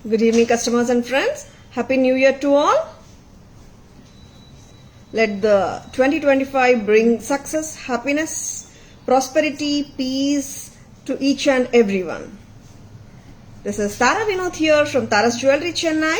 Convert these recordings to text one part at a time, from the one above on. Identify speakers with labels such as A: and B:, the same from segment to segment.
A: Good evening, customers and friends. Happy New Year to all. Let the 2025 bring success, happiness, prosperity, peace to each and everyone. This is Tara Vinod here from Tara's Jewelry, Chennai.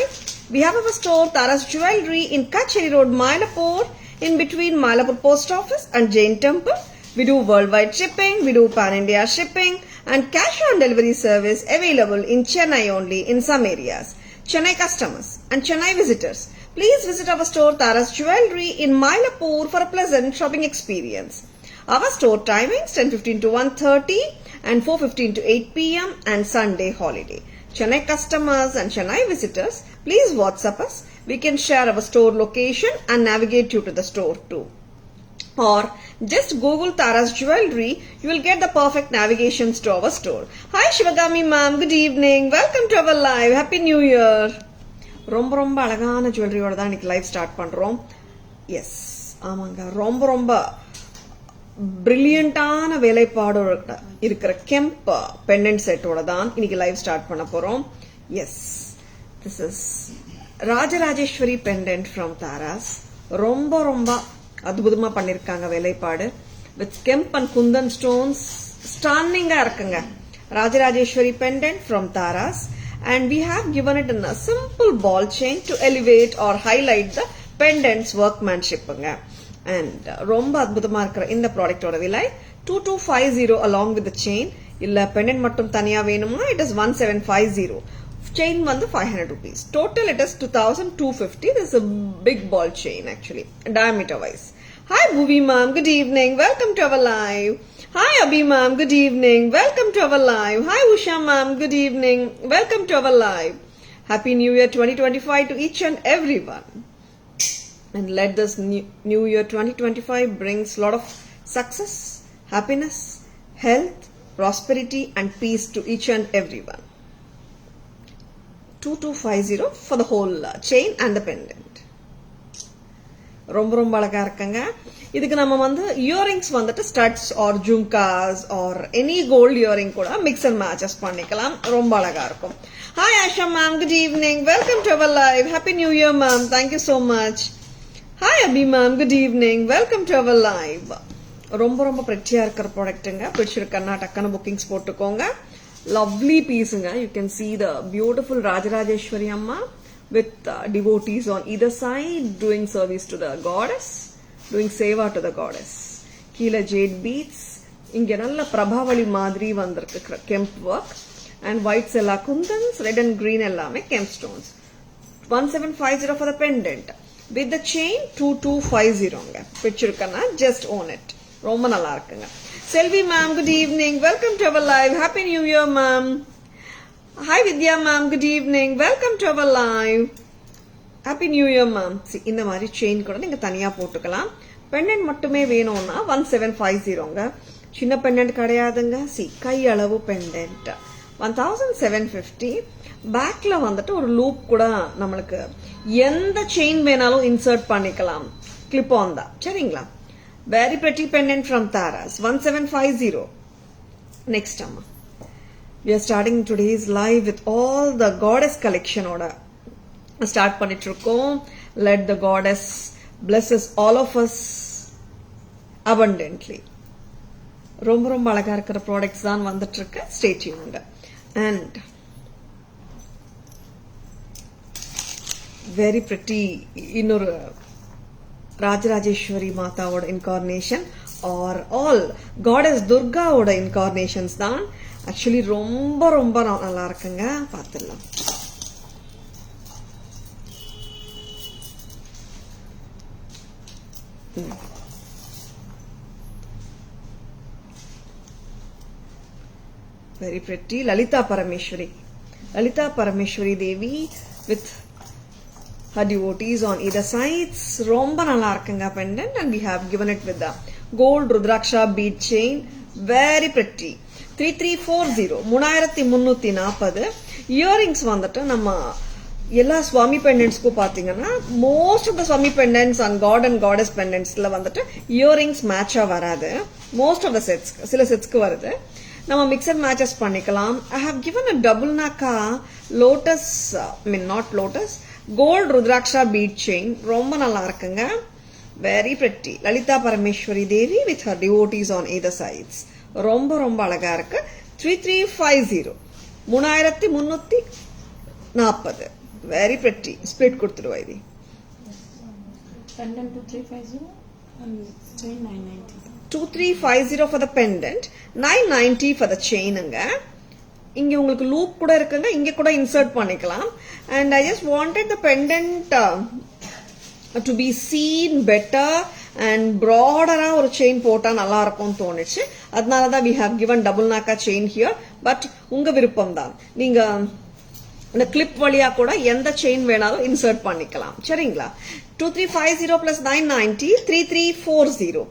A: We have our store Tara's Jewelry in Kacheri Road, Mylapore, in between Mylapore Post Office and Jain Temple. We do worldwide shipping, we do pan-India shipping and cash on delivery service available in Chennai only in some areas. Chennai customers and Chennai visitors, please visit our store Tara's Jewelry in Mylapore for a pleasant shopping experience. Our store timings 10:15 to 1:30 and 4:15 to 8 p.m. and Sunday holiday. Chennai customers and Chennai visitors, please WhatsApp us. We can share our store location and navigate you to the store too. Or just Google Tara's Jewelry, you will get the perfect navigations to our store. Hi Shivagami ma'am, good evening. Welcome to our live. Happy New Year. ரொம்ப அழகான ஜுவல்லரியோட தான் இன்னைக்கு live start பண்றோம். S ஆமாங்க, ரொம்ப பிரில்லியண்டான வேலைப்பாடோட இருக்கிற கெம்ப் pendant செட்டோட தான் இன்னைக்கு லைவ் ஸ்டார்ட் பண்ண போறோம். Yes, this is Rajarajeshwari pendant from Taras. ரொம்ப அற்புதமா பண்ணிருக்காங்க வேலைப்பாடு. With kemp and kundan stones ஸ்டாண்டிங்கா இருக்குங்க. Rajarajeshwari pendant from Taras. And we have given it in a simple ball chain to elevate or highlight the pendant's workmanship. And ரொம்ப அற்புதமா இருக்கிற இந்த ப்ராடக்டோட விலை 2250 along with the chain. இல்ல pendant மட்டும் தனியா வேணுமா, it is 1750. Chain வந்து 500 rupees. Total it is 2250. This is a big ball chain actually, diameter wise. Hi Bhuvi ma'am, good evening. Welcome to our live. Hi Abhi ma'am, good evening. Welcome to our live. Hi Usha ma'am, good evening. Welcome to our live. Happy New Year 2025 to each and everyone. And let this New Year 2025 brings a lot of success, happiness, health, prosperity and peace to each and everyone. 2250 for the whole chain and the pendant. ரொம்ப அழகா இருக்குங்க. இதுக்கு நம்ம வந்து earrings வந்துட்டு studs or jhumkas or any gold earring கூட mix and matches பண்ணிக்கலாம். ரொம்ப அழகா இருக்கும். Hi Asha ma'am, good evening. Welcome to our live. Happy new year ma'am. Thank you so much. Hi Abhi ma'am, good evening. Welcome to our live. ரொம்ப பிரெட்டியா இருக்கிற ப்ராடக்ட்டுங்க. பிடிச்சிருக்கன்னா டக்குன்னு புக்கிங்ஸ் போட்டுக்கோங்க. லவ்லி பீஸுங்க. You can see the beautiful Rajarajeshwari அம்மா with devotees on either side doing service to the goddess, doing seva to the goddess. கீழே jade beads, இங்க நல்ல பிரபாவளி மாதிரி வந்திருக்கு கெம்ப் ஒர்க் and white செல்லா குந்தன்ஸ், ரெட் அண்ட் green எல்லாமே kemp stones. 1750 for the pendant with the chain 2250. பிடிச்சிருக்கன்னா just own it. ரொம்ப நல்லா இருக்குங்க. Selvi ma'am, good evening. Welcome to our live. Happy new year ma'am. Hi Vidya ma'am, good evening. Welcome to our live. Happy New Year ma'am. See, இந்த மாதிரி chain கூட நீங்க தனியா போட்டுக்கலாம். பெண்டன்ட் மட்டுமே வேணும்னா 1750ங்க. சின்ன பெண்டன்ட் கிடையாதுங்க. சி, கை அளவு பெண்டன்ட் 1750. பேக்ல வந்துட்டு ஒரு லூப் கூட நம்மளுக்கு எந்த செயின் வேணாலும் இன்சர்ட் பண்ணிக்கலாம். கிளிப் ஆன் தான். சரிங்களா? Very pretty pendant from Taras. 1750. Next அம்மா. We are starting today's live with all the goddess collection oda start pannitrukom. Let the goddess blesses all of us abundantly. ரொம்ப அழகா இருக்கிற products தான் வந்துட்டு இருக்கு. Stay tuned. And very pretty இன்னொரு ராஜராஜேஸ்வரி மாதாவோட incarnation or all goddess துர்காவோட incarnations தான். ஆக்சுவலி ரொம்ப நல்லா இருக்குங்க. பார்த்துடலாம். Very pretty. Lalitha Parameshwari Devi with her devotees on either sides. ரொம்ப நல்லா இருக்குங்க pendant and we have given it with the gold rudraksha bead chain. Very pretty. 3340 3340. Earrings வந்துட்டு நம்ம எல்லா சுவாமி பெண்டன்ட்ஸ்க்கும் பாத்தீங்கன்னா மோஸ்ட் ஆஃப் த சுவாமி pendants and god and goddess பெண்டன்ட்ஸ்ல வந்துட்டு இயரிங்ஸ் மேட்சா வராது. மோஸ்ட் ஆஃப் த செட்ஸ், சில செட்ஸ்க்கு வருது. நம்ம மிக்ஸ் அண்ட் மேட்சஸ் பண்ணிக்கலாம். I have given a double naka lotus, not lotus, gold rudraksha bead chain. ரொம்ப நல்லா இருக்குங்க. Very pretty. Lalita Parameshwari Devi with her devotees on either sides. ரொம்ப ரொம்ப அழகா இருக்கு. 3350 3340. Very pretty. Split கொடுத்துடுவா இது.
B: Pendant 2350 and chain 990.
A: 2350 for the pendant, 990 for the chainங்க. இங்க உங்களுக்கு லூப் கூட இருக்குங்க, இங்க கூட இன்சர்ட் பண்ணிக்கலாம். And I just wanted the pendant to be seen better and broader ஒரு செயின் போட்டா நல்லா இருக்கும்னு தோணுச்சு. அதனாலதான் we have given double naka chain here. But உங்க விருப்பம் தான். நீங்க இந்த கிளிப் வழியா கூட எந்த செயின் வேணாலும் இன்சர்ட் பண்ணிக்கலாம். சரிங்களா? 2350 plus 990, 3340.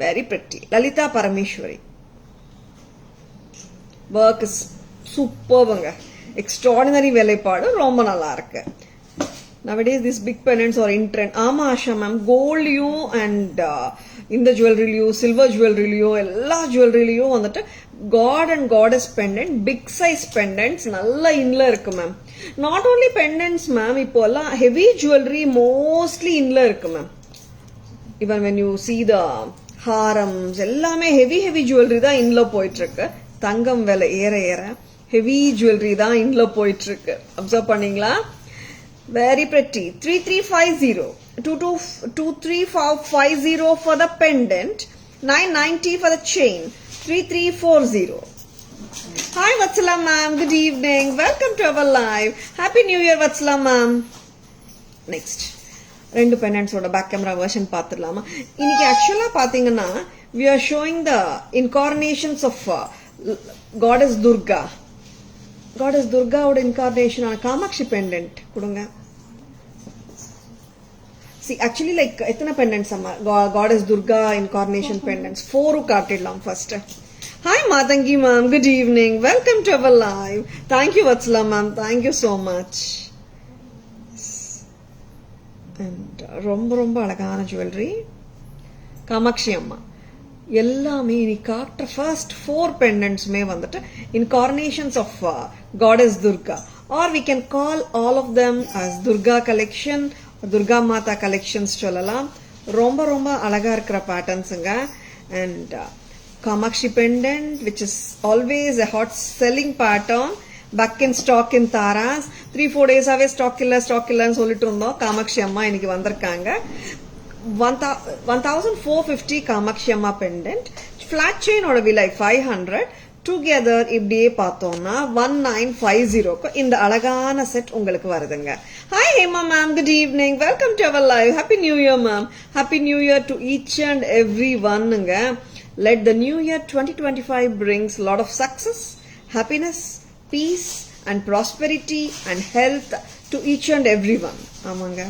A: Very pretty. Lalita Parameshwari. Work is superb. Extraordinary வேலைப்பாடு ரொம்ப நல்லா இருக்கு. Nowadays these big pendants are in trend. ஆமா ஆஷா மேம், கோல்ட்லயும் அண்ட் இந்த ஜுவல்லரிலயும் சில்வர் ஜுவல்லரிலயும் எல்லா ஜுவல்லரிலயும் வந்துட்டு god and goddess pendant, big size pendants நல்ல இன்ல இருக்கு ma'am. Not only pendants ma'am, இப்போ எல்லாம் ஹெவி ஜுவல்லரி மோஸ்ட்லி இன்ல இருக்கு ma'am. Even when you see the ஹாரம்ஸ் எல்லாமே ஹெவி ஜுவல்லரி தான் இன்ல போயிட்டு இருக்கு. தங்கம் விலை ஏற ஏற ஹெவி ஜுவல்லரி தான் இன்ல போயிட்டு இருக்கு. அப்சர்வ் பண்ணீங்களா? Very pretty. 3350, 2350 for the pendant, 990 for the chain, 3340. Hi Vatsala ma'am, good evening. Welcome to our live. Happy New Year Vatsala ma'am. Next. ரெண்டு பெண்டன்ட்ஸோட பேக் கேமரா வெர்ஷன் பார்த்துடலாமா? இன்னைக்கு ஆக்சுவலா பாத்தீங்கன்னா we are showing the incarnations of goddess Durga. Goddess Durgaவோட incarnation ஆன Kamakshi pendant கொடுங்க. See, actually like எத்தனை பெண்டன்ட்ஸ் அம்மா Goddess Durga incarnation pendants? 4 காட்டிடலாம் first. Hi Matangi ma'am, good evening. Welcome to our live. Thank you Vatsala ma'am, thank you so much. And ரொம்ப ரொம்ப அழகான jewellery Kamakshi அம்மா. எல்லாமே நீ காட்டுற ஃபர்ஸ்ட் 4 பெண்டன்ட்ஸுமே வந்துட்டு incarnations of Goddess Durga, or we can call all of them as Durga collection, Durga Mata collections சொல்லலாம். ரொம்ப ரொம்ப அழகா இருக்கிற பேட்டர்ன்ஸுங்க. And Kamakshi pendant, which is always a hot selling pattern, back in stock in Taras. 3-4 days away stock இல்லன்னு சொல்லிட்டு இருந்தோம். காமாட்சி அம்மா இன்னைக்கு வந்திருக்காங்க. 1450 காமாட்சி அம்மா பெண்டன்ட். ஃபிளாட் செயினோட விலை 500. டுகெதர் இப்படியே பார்த்தோம்னா 1950க்கு இந்த அழகான செட் உங்களுக்கு வருதுங்க. Hi Hema ma'am, good evening. Welcome to our live. Happy new year ma'am. Happy new year to each and every ஒன்னுங்க. Let the new year 2025 brings lot of success, happiness, peace and prosperity and health to each and everyone. ஆமாங்க,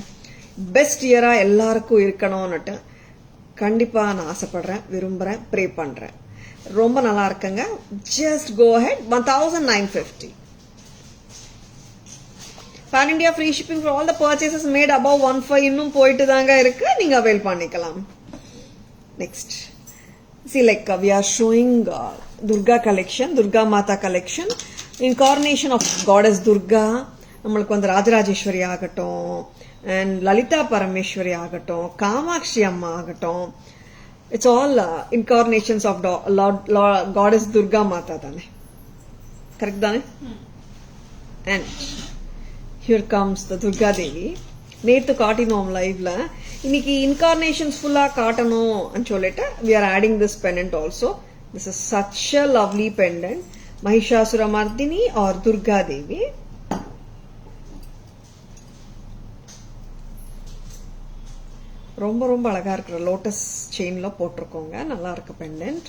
A: best இயரா எல்லாருக்கும் இருக்கணும்னுட்டு கண்டிப்பா நான் ஆசைப்படுறேன், விரும்புறேன், pray பண்றேன். ரொம்ப நல்லா இருக்குங்க. Just go ahead. 1950. Pan India free shipping for all the purchases made above 15 இன்னும் போயிட்டு தாங்க இருக்கு. நீங்க அவைல் பண்ணிக்கலாம். Next see like we are showing Durga collection, Durga Mata collection, incarnation of goddess Durga. நம்மளுக்கு வந்து ராஜராஜேஸ்வரி ஆகட்டும், and Lalita Parameshwari ஆகட்டும், காமாட்சி அம்மா ஆகட்டும், it's all incarnations of goddess Durga Mata தானே, கரெக்ட் தானே? And here comes the Durga Devi. நேத்து காட்டினோம் லைவ்ல. இன்னைக்கு இன்கார்னேஷன்ஸ் ஃபுல்லா காட்டணும் சொல்லிட்டு we are adding this pendant also. This is such a lovely pendant. Mahishasura Mardini or Durga Devi. ரொம்ப ரொம்ப அழகா இருக்கிற லோட்டஸ் செயின்ல போட்டிருக்கோங்க. நல்லா இருக்கு பெண்டன்ட்.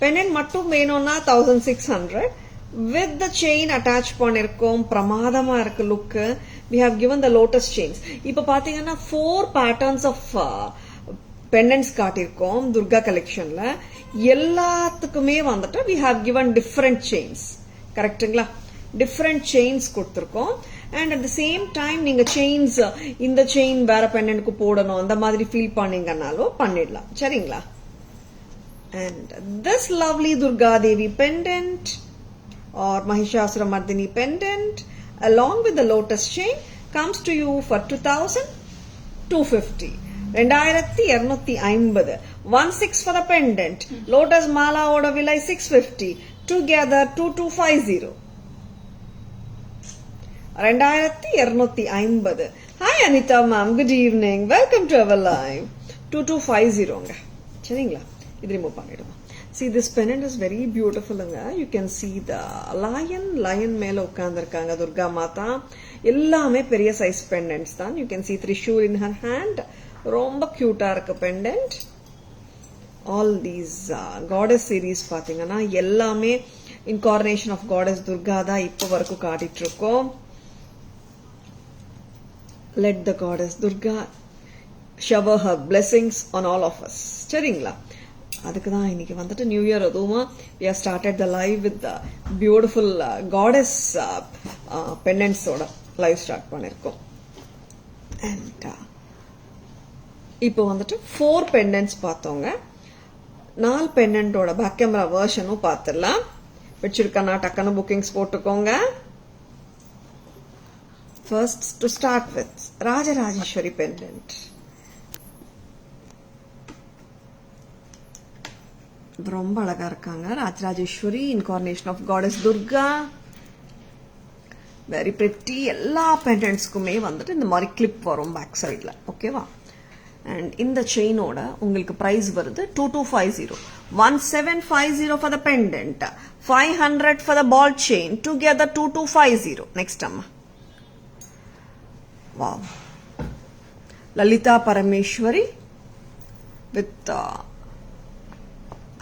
A: பெண்டன்ட் மட்டும் வேணும்னா 1600. with the chain attach பண்ணிருக்கோம். பிரமாதமா இருக்கு look. we have given the lotus chains. இப்ப பாத்தீங்கன்னா 4 patterns of pendants காட்டிருக்கோம் துர்கா கலெக்ஷன்ல. எல்லாத்துக்குமே வந்துட்டு we have given different chains. கரெக்ட்டுங்களா? different chains கொடுத்திருக்கோம். and at the same time நீங்க chains இந்த chain வேற pendantக்கு போடணும் அந்த மாதிரி ஃபீல் பண்ணீங்கன்னாலும் பண்ணிடலாம். சரிங்களா? And this lovely Durga Devi pendant or Mahishasura Mardini pendant along with the lotus chain comes to you for 2,250. 2250. 16 for the pendant. Lotus mala oda vilai 650. Together 2250. 2250. Hi Anita ma'am, good evening. Welcome to our live. 2250. சரிங்களா, இது remove பண்ணிடுவோம். See, this pendant is very beautiful. You can see the lion மேல உட்கார்ந்திருக்காங்க துர்கா மாதா. எல்லாமே பெரிய size pendants தான். You can see Trishul in her hand. ரொம்ப கியூட்டா இருக்கு pendant. All these goddess series பாத்தீங்கன்னா எல்லாமே incarnation of goddess Durga தான் இப்போ வரைக்கும் காட்டிட்டு இருக்கோம். Let the goddess Durga shower her blessings on all of us. சரிங்களா, அதுக்கு தான் இன்னைக்கு வந்துட்டு நியூ இயர். அதுவும் we have started the live with the beautiful goddess pendants ஓட லைவ் ஸ்டார்ட் பண்ணிருக்கோம். And இப்போ வந்துட்டு 4 pendants பார்த்தோங்க. 4 pendantோட பேக் கேமரா வெர்ஷனும் பார்த்துடலாம். பிடிச்சிருக்கா டக்குன்னு புக்கிங்ஸ் போட்டுக்கோங்க. First to start with Rajarajeshwari pendant. ரொம்ப அழகா இருக்காங்க Rajarajeswari, incarnation of goddess Durga. Very pretty. எல்லா பெண்டன்ட்ஸ்க்குமே வந்துட்டு இந்த மாதிரி கிளிப் வரும் பேக் சைட்ல. ஓகேவா? அண்ட் இந்த செயினோட உங்களுக்கு பிரைஸ் வருது 2250. 1750 for the pendant, 500 for the ball chain, together 2250. Next அம்மா. Wow. Lalita Parameshwari with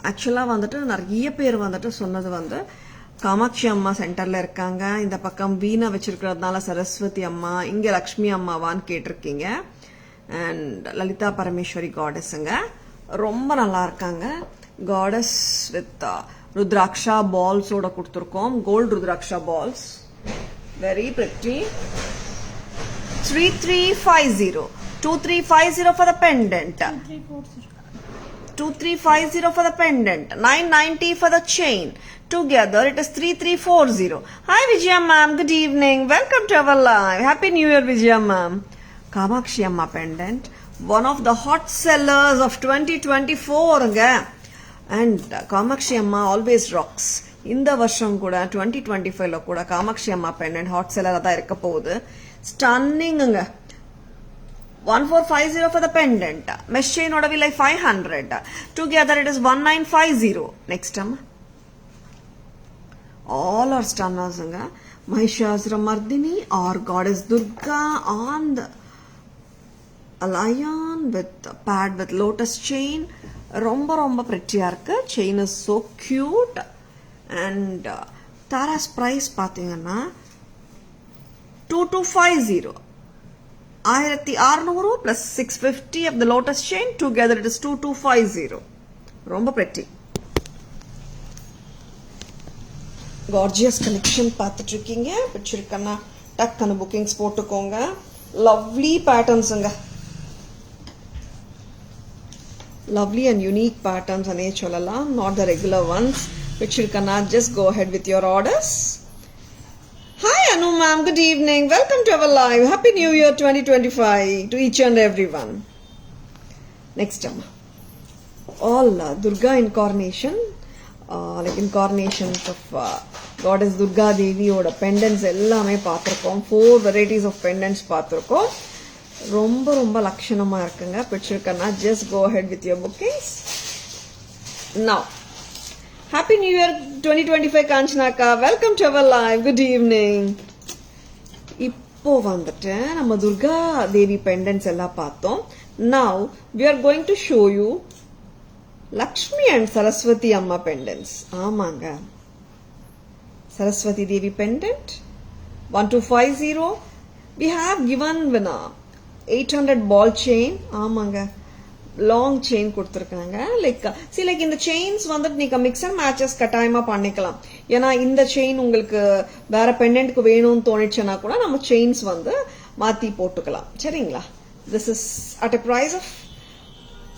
A: ஆக்சுவலா வந்துட்டு நிறைய பேர் வந்துட்டு சொன்னது வந்து காமாட்சி அம்மா சென்டர்ல இருக்காங்க, இந்த பக்கம் வீணா வச்சிருக்கிறதுனால சரஸ்வதி அம்மா, இங்க லக்ஷ்மி அம்மாவான்னு கேட்டிருக்கீங்க. அண்ட் லலிதா பரமேஸ்வரி காடஸ்ங்க ரொம்ப நல்லா இருக்காங்க. காடஸ் வித் ருத்ராட்சா பால்ஸோட கொடுத்துருக்கோம். Gold rudraksha balls, very pretty. 3350. 2350 for the pendant. 2350 for the pendant. 990 for the chain. Together it is 3340. Hi Vijaya ma'am, good evening. Welcome to our live. Happy New Year Vijaya ma'am. Kamakshi Amma pendant, one of the hot sellers of 2024. And Kamakshi Amma always rocks. இந்த வருஷம் கூட 2025ல கூட காமாட்சி அம்மா pendant hot seller தான் இருக்க போகுது. ஸ்டன்னிங்ங்க. 1450 for the pendant. Mesh chain oda will like 500. Together it is 1950. Next time. All are stunners. Mahishasura Mardini or Goddess Durga on the lion with pad with lotus chain. Romba prettiya irukku. Chain is so cute. And Tara's price pathina 2250. 1600 plus 650 of the lotus chain, together it is 2250. Romba pretty. Gorgeous collection பார்த்துட்டு இருக்கீங்க. பிடிச்சிருக்கனா டக்குன்னு bookings போட்டுக்கோங்க. Lovely பேட்டர்ன்ஸ்ங்க. Lovely and unique patterns அனே சொல்லலாம். Not the regular ones. பிடிச்சிருக்கனா just go ahead with your orders. Hi Anu ma'am, good evening. Welcome to our live. Happy New Year 2025 to each and everyone. Next time. All Durga incarnation, like incarnations of Goddess Durga Devi oda pendants ellame paathirukom. 4 varieties of pendants paathirukom. ரொம்ப லட்சணமா இருக்குங்க. பிடிச்சிருக்கனா just go ahead with your bookings. Now Happy New Year 2025 Kanchanaka. Welcome to our live. Good evening. இப்போ வந்துட்டு நம்ம Durga Devi pendants எல்லாம் பார்த்தோம். Now we are going to show you Lakshmi and Saraswati Amma pendants. ஆமாங்க. Saraswati Devi pendant 1250. We have given 800 ball chain. ஆமாங்க. Long chain கொடுத்துருக்காங்க. Like இந்த chains வந்துட்டு நீங்க மிக்ஸ் அண்ட் மேட்சஸ் கட்டாயமா பண்ணிக்கலாம். ஏன்னா இந்த செயின் உங்களுக்கு வேற பெண்டன்ட்க்கு வேணும்னு தோணிச்சுன்னா கூட நம்ம செயின்ஸ் வந்து மாத்தி போட்டுக்கலாம். சரிங்களா? This is at a price of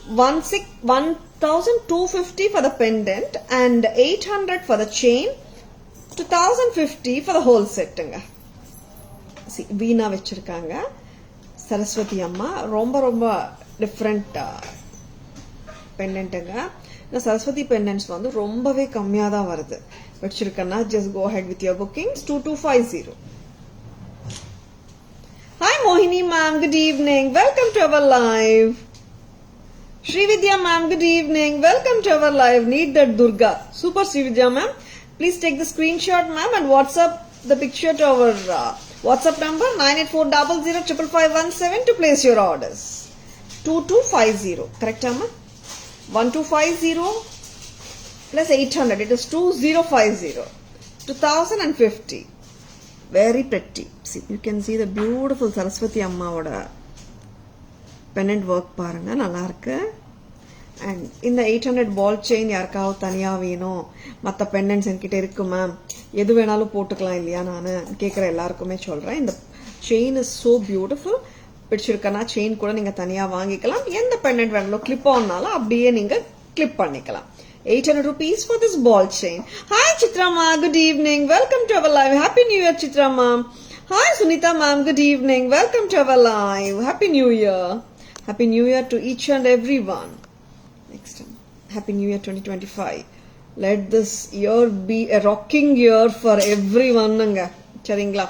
A: 1250 for the pendant and 800 for the chain, 2050 for the whole set. See, வீணா வச்சிருக்காங்க சரஸ்வதி அம்மா. ரொம்ப ரொம்ப டிஃப்ரெண்ட் பெண்டன்ட்டுங்க. இந்த சரஸ்வதி பெண்டன்ட்ஸ் வந்து ரொம்பவே கம்மியாக தான் வருது. வச்சிருக்கேன்னா just go ahead with your bookings. 2250. Hi Mohini ma'am, good evening. Welcome to our live. Srividya ma'am, good evening. Welcome to our live. Need that Durga. Super Srividya ma'am. Please take the screenshot ma'am and WhatsApp the picture to our WhatsApp number 9840055517 to place your orders. 2250. Correct amma? 1250 plus 800. It is 2050. 2050. Very pretty. See, you can see the beautiful Saraswati Amma oda pendant work பாருங்க, நல்லா இருக்கு. And இந்த 800 ball chain யாருக்காவது தனியா வேணும், மற்ற பெண்டன்ட்ஸ் என்கிட்ட இருக்கு மேம், எது வேணாலும் போட்டுக்கலாம் இல்லையா நான் கேட்குற எல்லாருக்குமே சொல்றேன். இந்த செயின் இஸ் ஸோ பியூட்டிஃபுல். பிடிச்சிருக்கனா செயின் கூட நீங்க தனியா வாங்கிக்கலாம். எந்த பெண்டன்ட் வேணாலும் கிளிப் ஆனாலும் அப்படியே நீங்க கிளிப் பண்ணிக்கலாம். 800 rupees for this ball chain. Hi Chitra ma, good evening. Welcome to our live. Happy New Year Chitra ma. Hi Sunita ma'am, good evening. Welcome to our live. Happy New Year. Happy New Year to each and everyone. Next time. Happy New Year 2025. Let this year be a rocking year for everyone. சரிங்களா?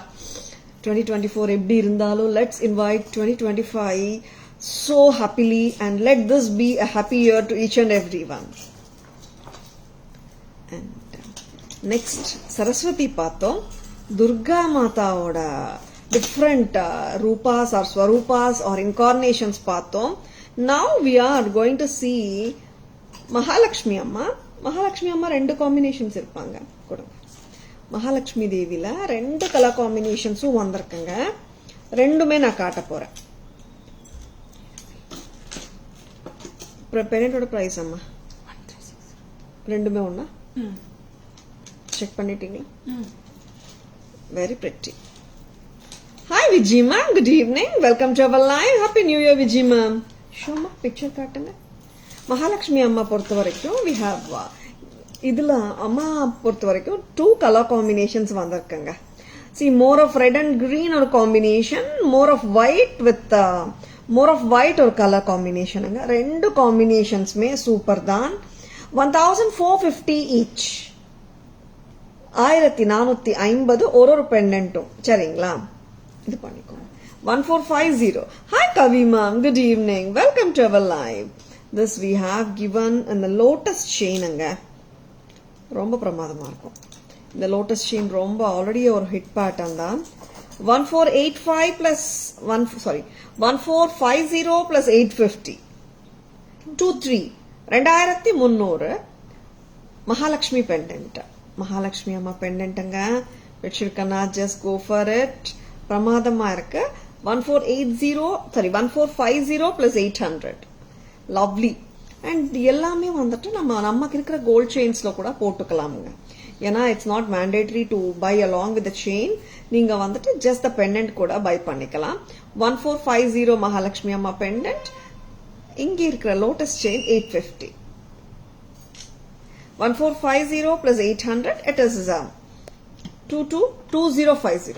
A: 2024 எப்படி இருந்தாலும் let's invite 2025 so happily and let this be a happy year to each and everyone. And next Saraswati பார்த்தோம். Durga மாதாவோட different rupas or swarupas or incarnations பார்த்தோம். Now we are going to see Mahalakshmi Amma. Mahalakshmi Amma ரெண்டு combinations இருப்பாங்க. கொடுங்க. மகாலட்சுமி தேவில ரெண்டு colour காம்பினேஷன்ஸும் வந்திருக்குங்க. ரெண்டுமே நான் காட்ட போறேன். பெனட்டோட பிரைஸ் அம்மா 136. ரெண்டுமே ஒண்ணா? செக் பண்ணிட்டீங்களா? Very pretty. Hi Vijay ma'am, good evening. Welcome to our live. Happy New Year Vijay ma'am. Show ma picture காட்டுங்க. மகாலட்சுமி அம்மா பொறுத்த வரைக்கும் we have இதுல அம்மா பொறுத்த வரைக்கும் 2 color combinations வந்திருக்குங்க. See, more of red and green ஒரு combination, more of white ஒரு color combination. ரெண்டு combinationsமே சூப்பர் தான். 1450 each. 1450 ஒரு பெண்டன்ட்டும். சரிங்களா? இது பண்ணிக்கோங்க. 1450. Hi Kavi ma'am, good evening. Welcome to our live. This we have given in the lotus chain அங்க. ரொம்ப பிரமாதமா இருக்கும். இந்த lotus chain ரொம்ப ஆல்ரெடி ஒரு ஹிட் பேட்டர்ன் தான். 1485 plus 1450 plus 850. 23. 2300 Mahalakshmi pendant. Mahalakshmi அம்மா பெண்டன்ட்டுங்க. வச்சிருக்கனா just go for it. பிரமாதமா இருக்கு. 1450 plus 800. Lovely. And எல்லாமே வந்துட்டு நமக்கு இருக்கிற கோல்ட் செயின்ஸ்ல கூட போட்டுக்கலாமுங்க. ஏன்னா it's not mandatory to buy along with chain. நீங்க வந்துட்டு ஜஸ்ட் த பெண்டன்ட் கூட பை பண்ணிக்கலாம். 1450 மகாலட்சுமி அம்மா பெண்டன்ட். இங்க இருக்கிற lotus chain 850. 1450 plus 800 it is 2050.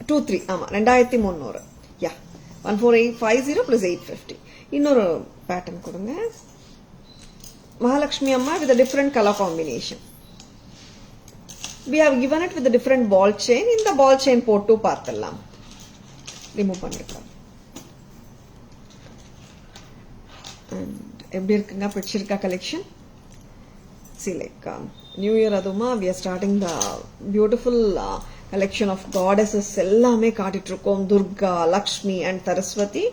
A: 23 ஆமா 2300. Yeah. 1450 plus 850. இன்னொரு பேட்டர்ன் கொடுங்க. மகாலட்சுமி அம்மா with a different color combination. We have given it with a different ball chain. இந்த ball chain போட்டு பார்த்தலாம். ரிமூவ் பண்ணிக்கலாம். And எப்படி இருக்குங்க? பிடிச்சிருக்கா collection? See, like New Year aduma we are starting the beautiful collection of goddesses எல்லாமே காட்டிட்டு இருக்கோம். துர்கா, லக்ஷ்மி and சரஸ்வதி.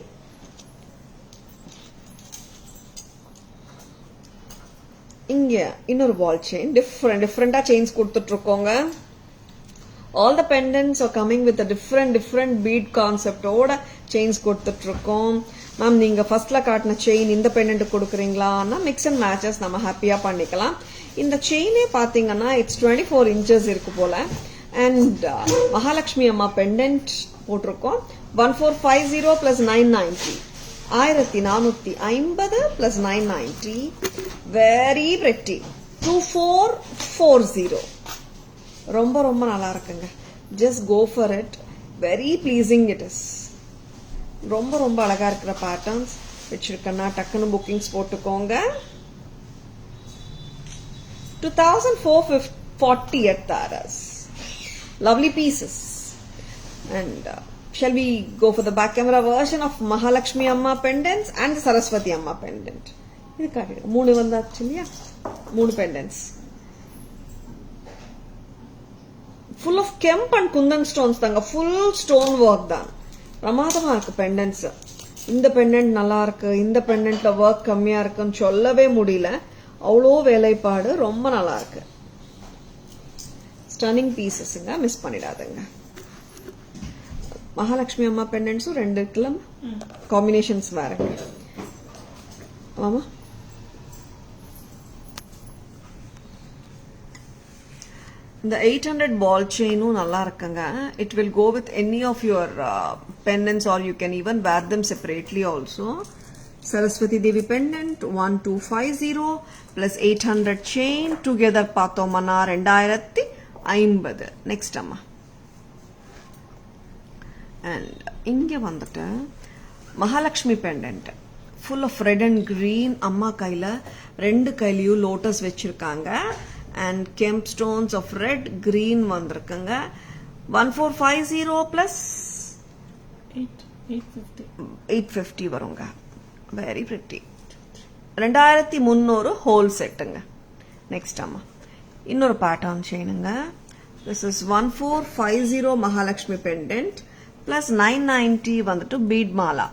A: இங்க இன்னொரு ball chain different chains கொடுத்துட்டு இருக்கோங்க. All the pendants are coming with a different bead concept ஓட chains கொடுத்துட்டு இருக்கோம். மேம் நீங்க ஃபர்ஸ்ட்ல காட்டின செயின் இந்த பெண்டன்ட் கொடுக்குறீங்களான்னா மிக்ஸ் அண்ட் மேட்சஸ் நம்ம ஹாப்பியா பண்ணிக்கலாம். இந்த செயினே பாத்தீங்கன்னா இட்ஸ் 24 inches இருக்கு போல. அண்ட் மகாலட்சுமி அம்மா பெண்டன்ட் போட்டிருக்கோம். 1450 plus 990. 1450 plus 990. Very pretty. 2440. ரொம்ப ரொம்ப நல்லா இருக்குங்க. Just go for it. Very pleasing it is. ரொம்ப ரொம்ப அழகா இருக்கிற பேட்டர்ன்ஸ் வச்சிருக்கேன்னா டக்குன்னு புக்கிங்ஸ் போட்டுக்கோங்க. 2440 at Taras. Lovely pieces. And shall we go for the back camera version of Mahalakshmi Amma pendants and the Saraswati Amma pendant? இது காட்டுங்க. 3 வந்தாச்சு இல்லையா? 3 pendants. Full of kemp and kundan stones தாங்க. Full stone work தான். பிரமாதமா இருக்கு pendants. இந்த pendant நல்லா இருக்கு. இந்த pendantல work கம்மியா இருக்குன்னு சொல்லவே முடியல. அவ்வளோ வேலைப்பாடு ரொம்ப நல்லா இருக்கு. Stunning pieces-ங்க. மிஸ் பண்ணிடாதீங்க. மகாலட்சுமி அம்மா பெண்டன்ட்ஸும் 2 இருக்குல்ல, காம்பினேஷன்ஸ் வேறங்க. ஆமா, இந்த 800 ball chain-உம் நல்லா இருக்குங்க. It will go with any of your pendants or you can even wear them separately also. Saraswati Devi pendant 1250 plus 800 chain together பார்த்தோம்னா 2050. Next அம்மா. And இங்க வந்துட்டு Mahalakshmi pendant full of red and green. அம்மா கையில 2 கையிலயும் lotus வச்சிருக்காங்க. And kemp stones of red green வந்திருக்குங்க. 1450 plus 850 வருங்க. Very pretty. 2300 ஹோல் செட்டுங்க. நெக்ஸ்ட் அம்மா இன்னொரு பேட்டர்ன் செயினுங்க. This is 1450 Mahalakshmi pendant plus 990 வந்துட்டு பீட் மாலா.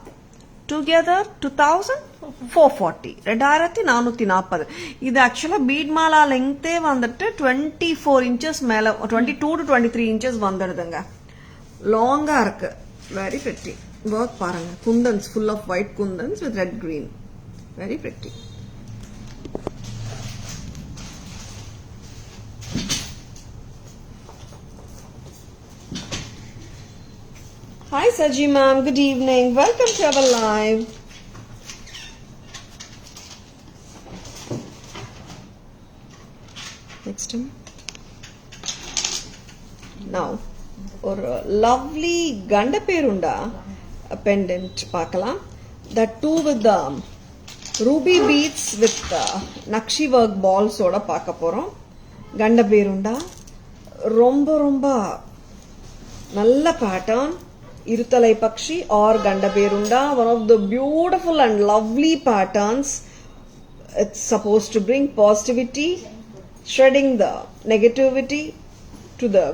A: டுகெதர் 2440. 2440. இது ஆக்சுவலா பீட் மாலா லெங்தே வந்துட்டு 24 inches மேல 22 to 23 inches வந்துடுதுங்க. லாங்கா இருக்கு. Very pretty. ஒர்க் பாருங்க. Kundans full of white kundans with red green. Very pretty. Hi Saji ma'am, good evening. Welcome to our live. Next one. Now, ஒரு lovely Gandaperunda pendant பார்க்கலாம். That too with the ruby beads with Nakshi work balls ஓட பார்க்க போறோம். Gandaperunda ரொம்ப ரொம்ப நல்ல pattern. Irutalai Pakshi or Gandaperunda, one of the beautiful and lovely patterns. It's supposed to bring positivity, shredding the negativity to the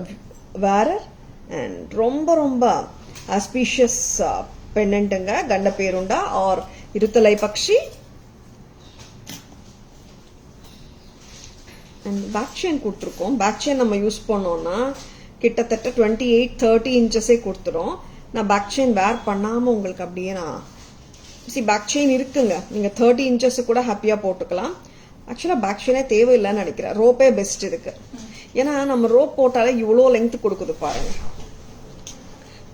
A: wearer, and romba romba auspicious pendant anga Gandaperunda or Irutalai Pakshi. And back chain கொடுத்திருக்கோம். back chain நம்ம use பண்ணோம்னா கிட்டத்தட்ட 28-30 inches கொடுத்துரும். நான் back chain வேர் பண்ணாம உங்களுக்கு அப்படியே நான் பேக் செயின் இருக்குங்க. நீங்க 30 inches கூட ஹாப்பியா போட்டுக்கலாம். ஆக்சுவலா பேக் செயினே தேவையில்லைன்னு நினைக்கிறேன். ரோப்பே பெஸ்ட் இருக்கு. ஏன்னா நம்ம ரோப் போட்டாலே இவ்வளோ லெங்த் கொடுக்குது பாருங்க.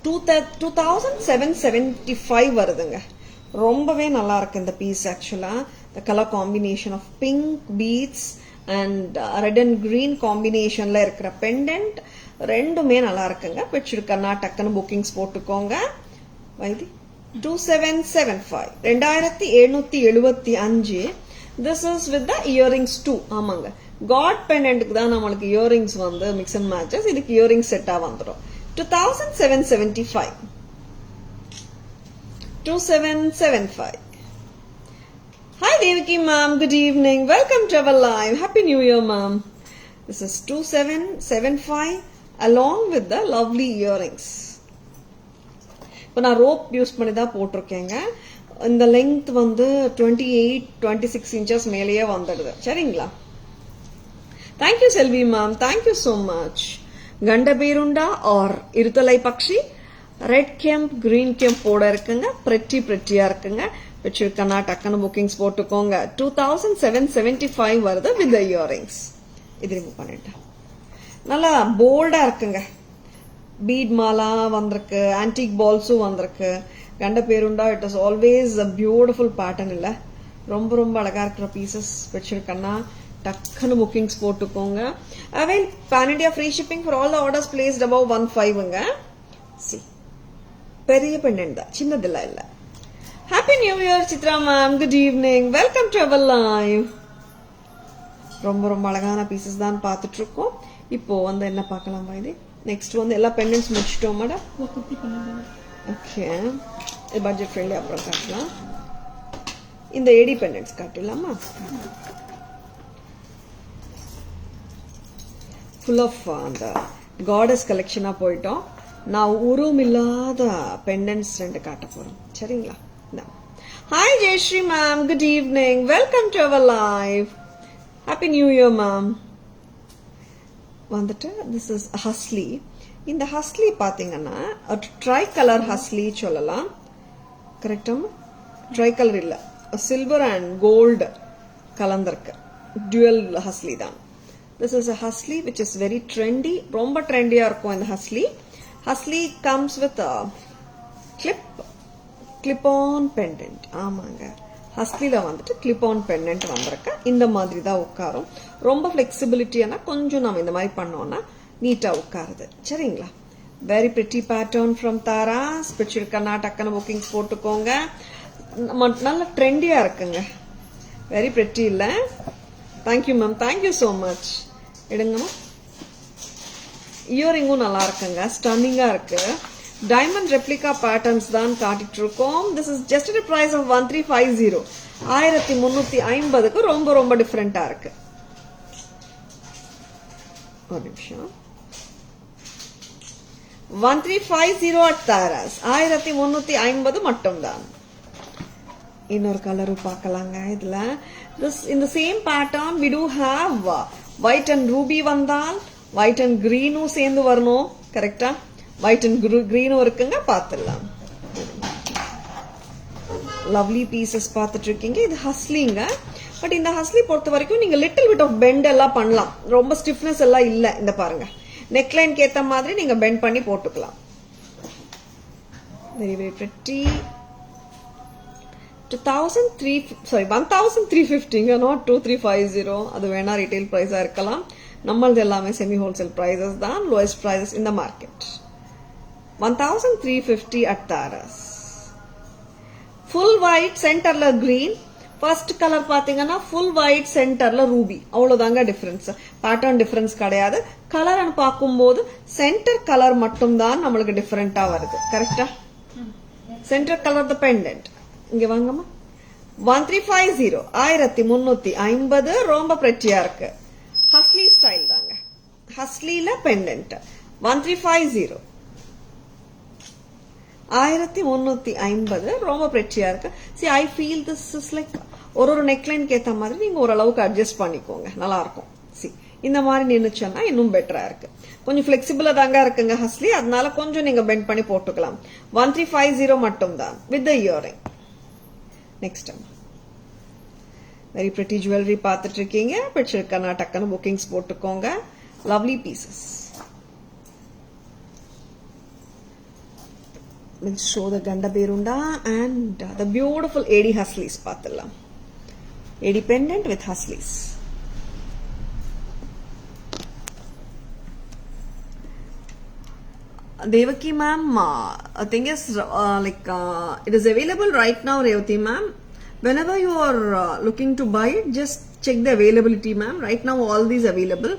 A: 2775 வருதுங்க. ரொம்பவே நல்லா இருக்கு இந்த பீஸ். ஆக்சுவலா the color combination of pink beads and red and green combinationல இருக்கிற pendant ரெண்டுமே நல்லா இருக்குங்க. வச்சிருக்கனா டக்குன்னு புக்கிங்ஸ் போட்டுக்கோங்க. Why this 2775 2775. This is with the earrings too. ஆமாங்க, God pendantக்கு தான் நம்மளுக்கு earrings வந்து mix and matches. இதுக்கு earrings செட்டா வந்துரும். 2775. 2775. Hi Devaki ma'am, good evening. Welcome to our live. Happy New Year ma'am. This is 2775 along with the lovely earrings. இப்போ நான் rope use பண்ணி தான் போட்டிருக்கேங்க. இந்த லெங்த் வந்து 28-26 inches மேலேயே வந்துடுது. சரிங்களா? Thank you Selvi ma'am, thank you so much. Gandaperunda or Irutalai Pakshi, red kemp green kemp போட இருக்குங்க. பிரிட்டியா இருக்குங்க. வச்சிருக்கனா டக்குன்னு புக்கிங்ஸ் போட்டுக்கோங்க. 2775 வருது வித் இயரிங்ஸ். இது ரிமூவ் பண்ணிட்டேன். நல்லா போல்டா இருக்குங்க. பீட் மாலா வந்திருக்கு, ஆன்டிக் பால்ஸும் வந்திருக்கு. கண்ட Berunda it is always a beautiful pattern இல்ல, ரொம்ப ரொம்ப அழகா இருக்கிற பீசஸ் வச்சிருக்கேன்னா டக்குன்னு புக்கிங்ஸ் போட்டுக்கோங்க. Avail pan India free shipping for all the orders placed above 15ங்க. சி பெரிய பெண்ணன் தான், சின்னதில்ல இல்ல. Happy new year Chitra ma'am, good evening, welcome to our live. ரொம்ப ரொம்ப அழகான பீசஸ் தான் பார்த்துட்டு இருக்கோம். இப்போ வந்து என்ன பார்க்கலாம் இது நெக்ஸ்ட் வந்து எல்லா பெண்டன்ஸ் முடிச்சிட்டோம் மேடம். ஓகே, பட்ஜெட் ஃப்ரெண்ட்லி அப்புறம் காட்டலாம். இந்த ஏடி பெண்டன்ஸ் காட்டலாமா? ஃபுல் ஆஃப் அந்த காடஸ் கலெக்ஷனா போயிட்டோம். நான் உருவமில்லாத பெண்டன்ஸ் 2 காட்ட போறோம், சரிங்களா? Hi Jayashree ma'am, good evening, welcome to our live. Happy new year ma'am. வந்துட்டு திஸ் இஸ் ஹஸ்லி. இந்த ஹஸ்லி பாத்தீங்கன்னா ட்ரை கலர் ஹஸ்லி சொல்லலாம், கரெக்டா? ட்ரை கலர் இல்ல, சில்வர் அண்ட் கோல்டு கலந்திருக்கு, டுவல் ஹஸ்லி தான். This is a husly which is very trendy, ரொம்ப ட்ரெண்டியா இருக்கும் இந்த ஹஸ்லி. ஹஸ்லி comes with a clip on pendant. ஆமாங்க, ஹஸ்லில வந்துட்டு clip on pendant வந்திருக்கு. இந்த மாதிரி தான் உட்காரும். ரொம்ப ஃபிளெக்சிபிலிட்டியானா கொஞ்சம் நம்ம இந்த மாதிரி பண்ணோம்னா நீட்டா உட்காருது, சரிங்களா? Very pretty pattern from Tara. பிடிச்சிருக்கா டக்குன்னு புக்கிங்ஸ் போட்டுக்கோங்க. நல்ல ட்ரெண்டியா இருக்குங்க, வெரி பிரிட்டி இல்ல? Thank you ma'am, thank you so much. எடுங்கம்மா. இயரிங்கும் நல்லா இருக்குங்க, ஸ்டன்னிங்கா இருக்கு. டைமண்ட் ரெப்ளிகா பேட்டர்ன்ஸ் தான் காட்டிட்டு இருக்கோம். This is just at price of 1350, 1350க்கு ரொம்ப ரொம்ப டிஃபரெண்டா இருக்கு. ஒரு நிமிஷம். 1350 at Taras, 1350 மட்டும்தான். இன்னொரு கலரும் பார்க்கலாங்க இதுல. In the same pattern we do have white and ruby வந்தால் white and greenும் சேர்ந்து வரணும், கரெக்டா? white and greenும் இருக்குங்க, பார்த்துடலாம். லவ்லி பீசஸ் பார்த்துட்டு இருக்கீங்க. இது ஹஸ்லிங்க. பட் இந்த ஹஸ்லி பொறுத்த வரைக்கும் நீங்க லிட்டில் பிட் ஆஃப் பெண்ட் எல்லாம் பண்ணலாம், ரொம்ப ஸ்டிஃப்னஸ் எல்லாம் இல்ல. இந்த பாருங்க, நெக்லைனுக்கு ஏத்த மாதிரி நீங்க பெண்ட் பண்ணி போட்டுக்கலாம். Very very pretty. 1350, not 2350. அது வேணா ரீட்டைல் பிரைஸா இருக்கலாம். நம்மளது எல்லாமே செமி ஹோல்சேல் பிரைசஸ் தான், lowest prices in the market. 1350 at Taras. Full white சென்டர்ல கிரீன். ஃபர்ஸ்ட் கலர் பாத்தீங்கன்னா ஃபுல் ஒயிட் சென்டர்ல ரூபி, அவ்வளவுதாங்க டிஃபரன்ஸ். பேட்டர்ன் டிஃபரன்ஸ் கிடையாது. கலர் பார்க்கும்போது சென்டர் கலர் மட்டும் தான் நம்மளுக்கு டிஃபரெண்டா வருது, கரெக்டா? சென்டர் கலர் த பெண்டன்ட். இங்க வாங்கம்மா. 1350, 1350 ரொம்ப பிரெட்டியா இருக்கு. ஹஸ்லி ஸ்டைல் தாங்க, ஹஸ்லில பெண்டன்ட். 1350, 1350 ரொம்ப பிரெட்டியா இருக்கு. See, I feel this is like ஒரு நெக்லைனுக்கு ஏத்த மாதிரி நீங்க ஓரளவுக்கு அட்ஜஸ்ட் பண்ணிக்கோங்க, நல்லா இருக்கும். See, இந்த மாதிரி நின்னுச்சுன்னா இன்னும் பெட்டரா இருக்கு. கொஞ்சம் பிளெக்சிபிளா தாங்க இருக்குங்க ஹஸ்லி, அதனால கொஞ்சம் நீங்க பெண்ட் பண்ணி போட்டுக்கலாம். 1350 மட்டும் தான் with the earring. Next very pretty jewellery பார்த்துட்டு இருக்கீங்க. பிடிச்சிருக்கா டக்குன்னு புக்கிங்ஸ் போட்டுக்கோங்க. Lovely pieces. We'll show the Ganda Berunda and the beautiful AD Huslies paathalam. AD pendant with Huslies. Devaki ma'am, thing is it is available right now, Revati ma'am. Whenever you are looking to buy it, just check the availability, ma'am. Right now all these available.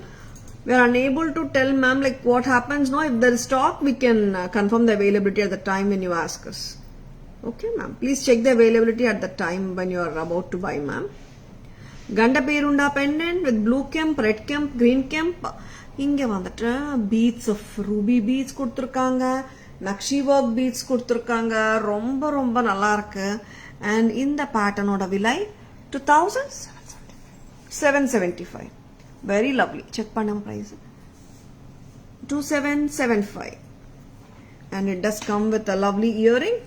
A: We are unable to tell ma'am like what happens now. If there is stock, we can confirm the availability at the time when you ask us. Okay ma'am, please check the availability at the time when you are about to buy, ma'am. Ganda Berunda pendant with blue kemp, red kemp, green kemp. இங்க வந்துட்டு beads of Ruby beads கொடுத்துருக்காங்க, nakshi work beads கொடுத்துருக்காங்க. ரொம்ப ரொம்ப நல்லா இருக்கு. And இந்த பேட்டர்னோட விலை 2775. Very lovely. செக் பண்ண price 2775. and it does come with a lovely earring.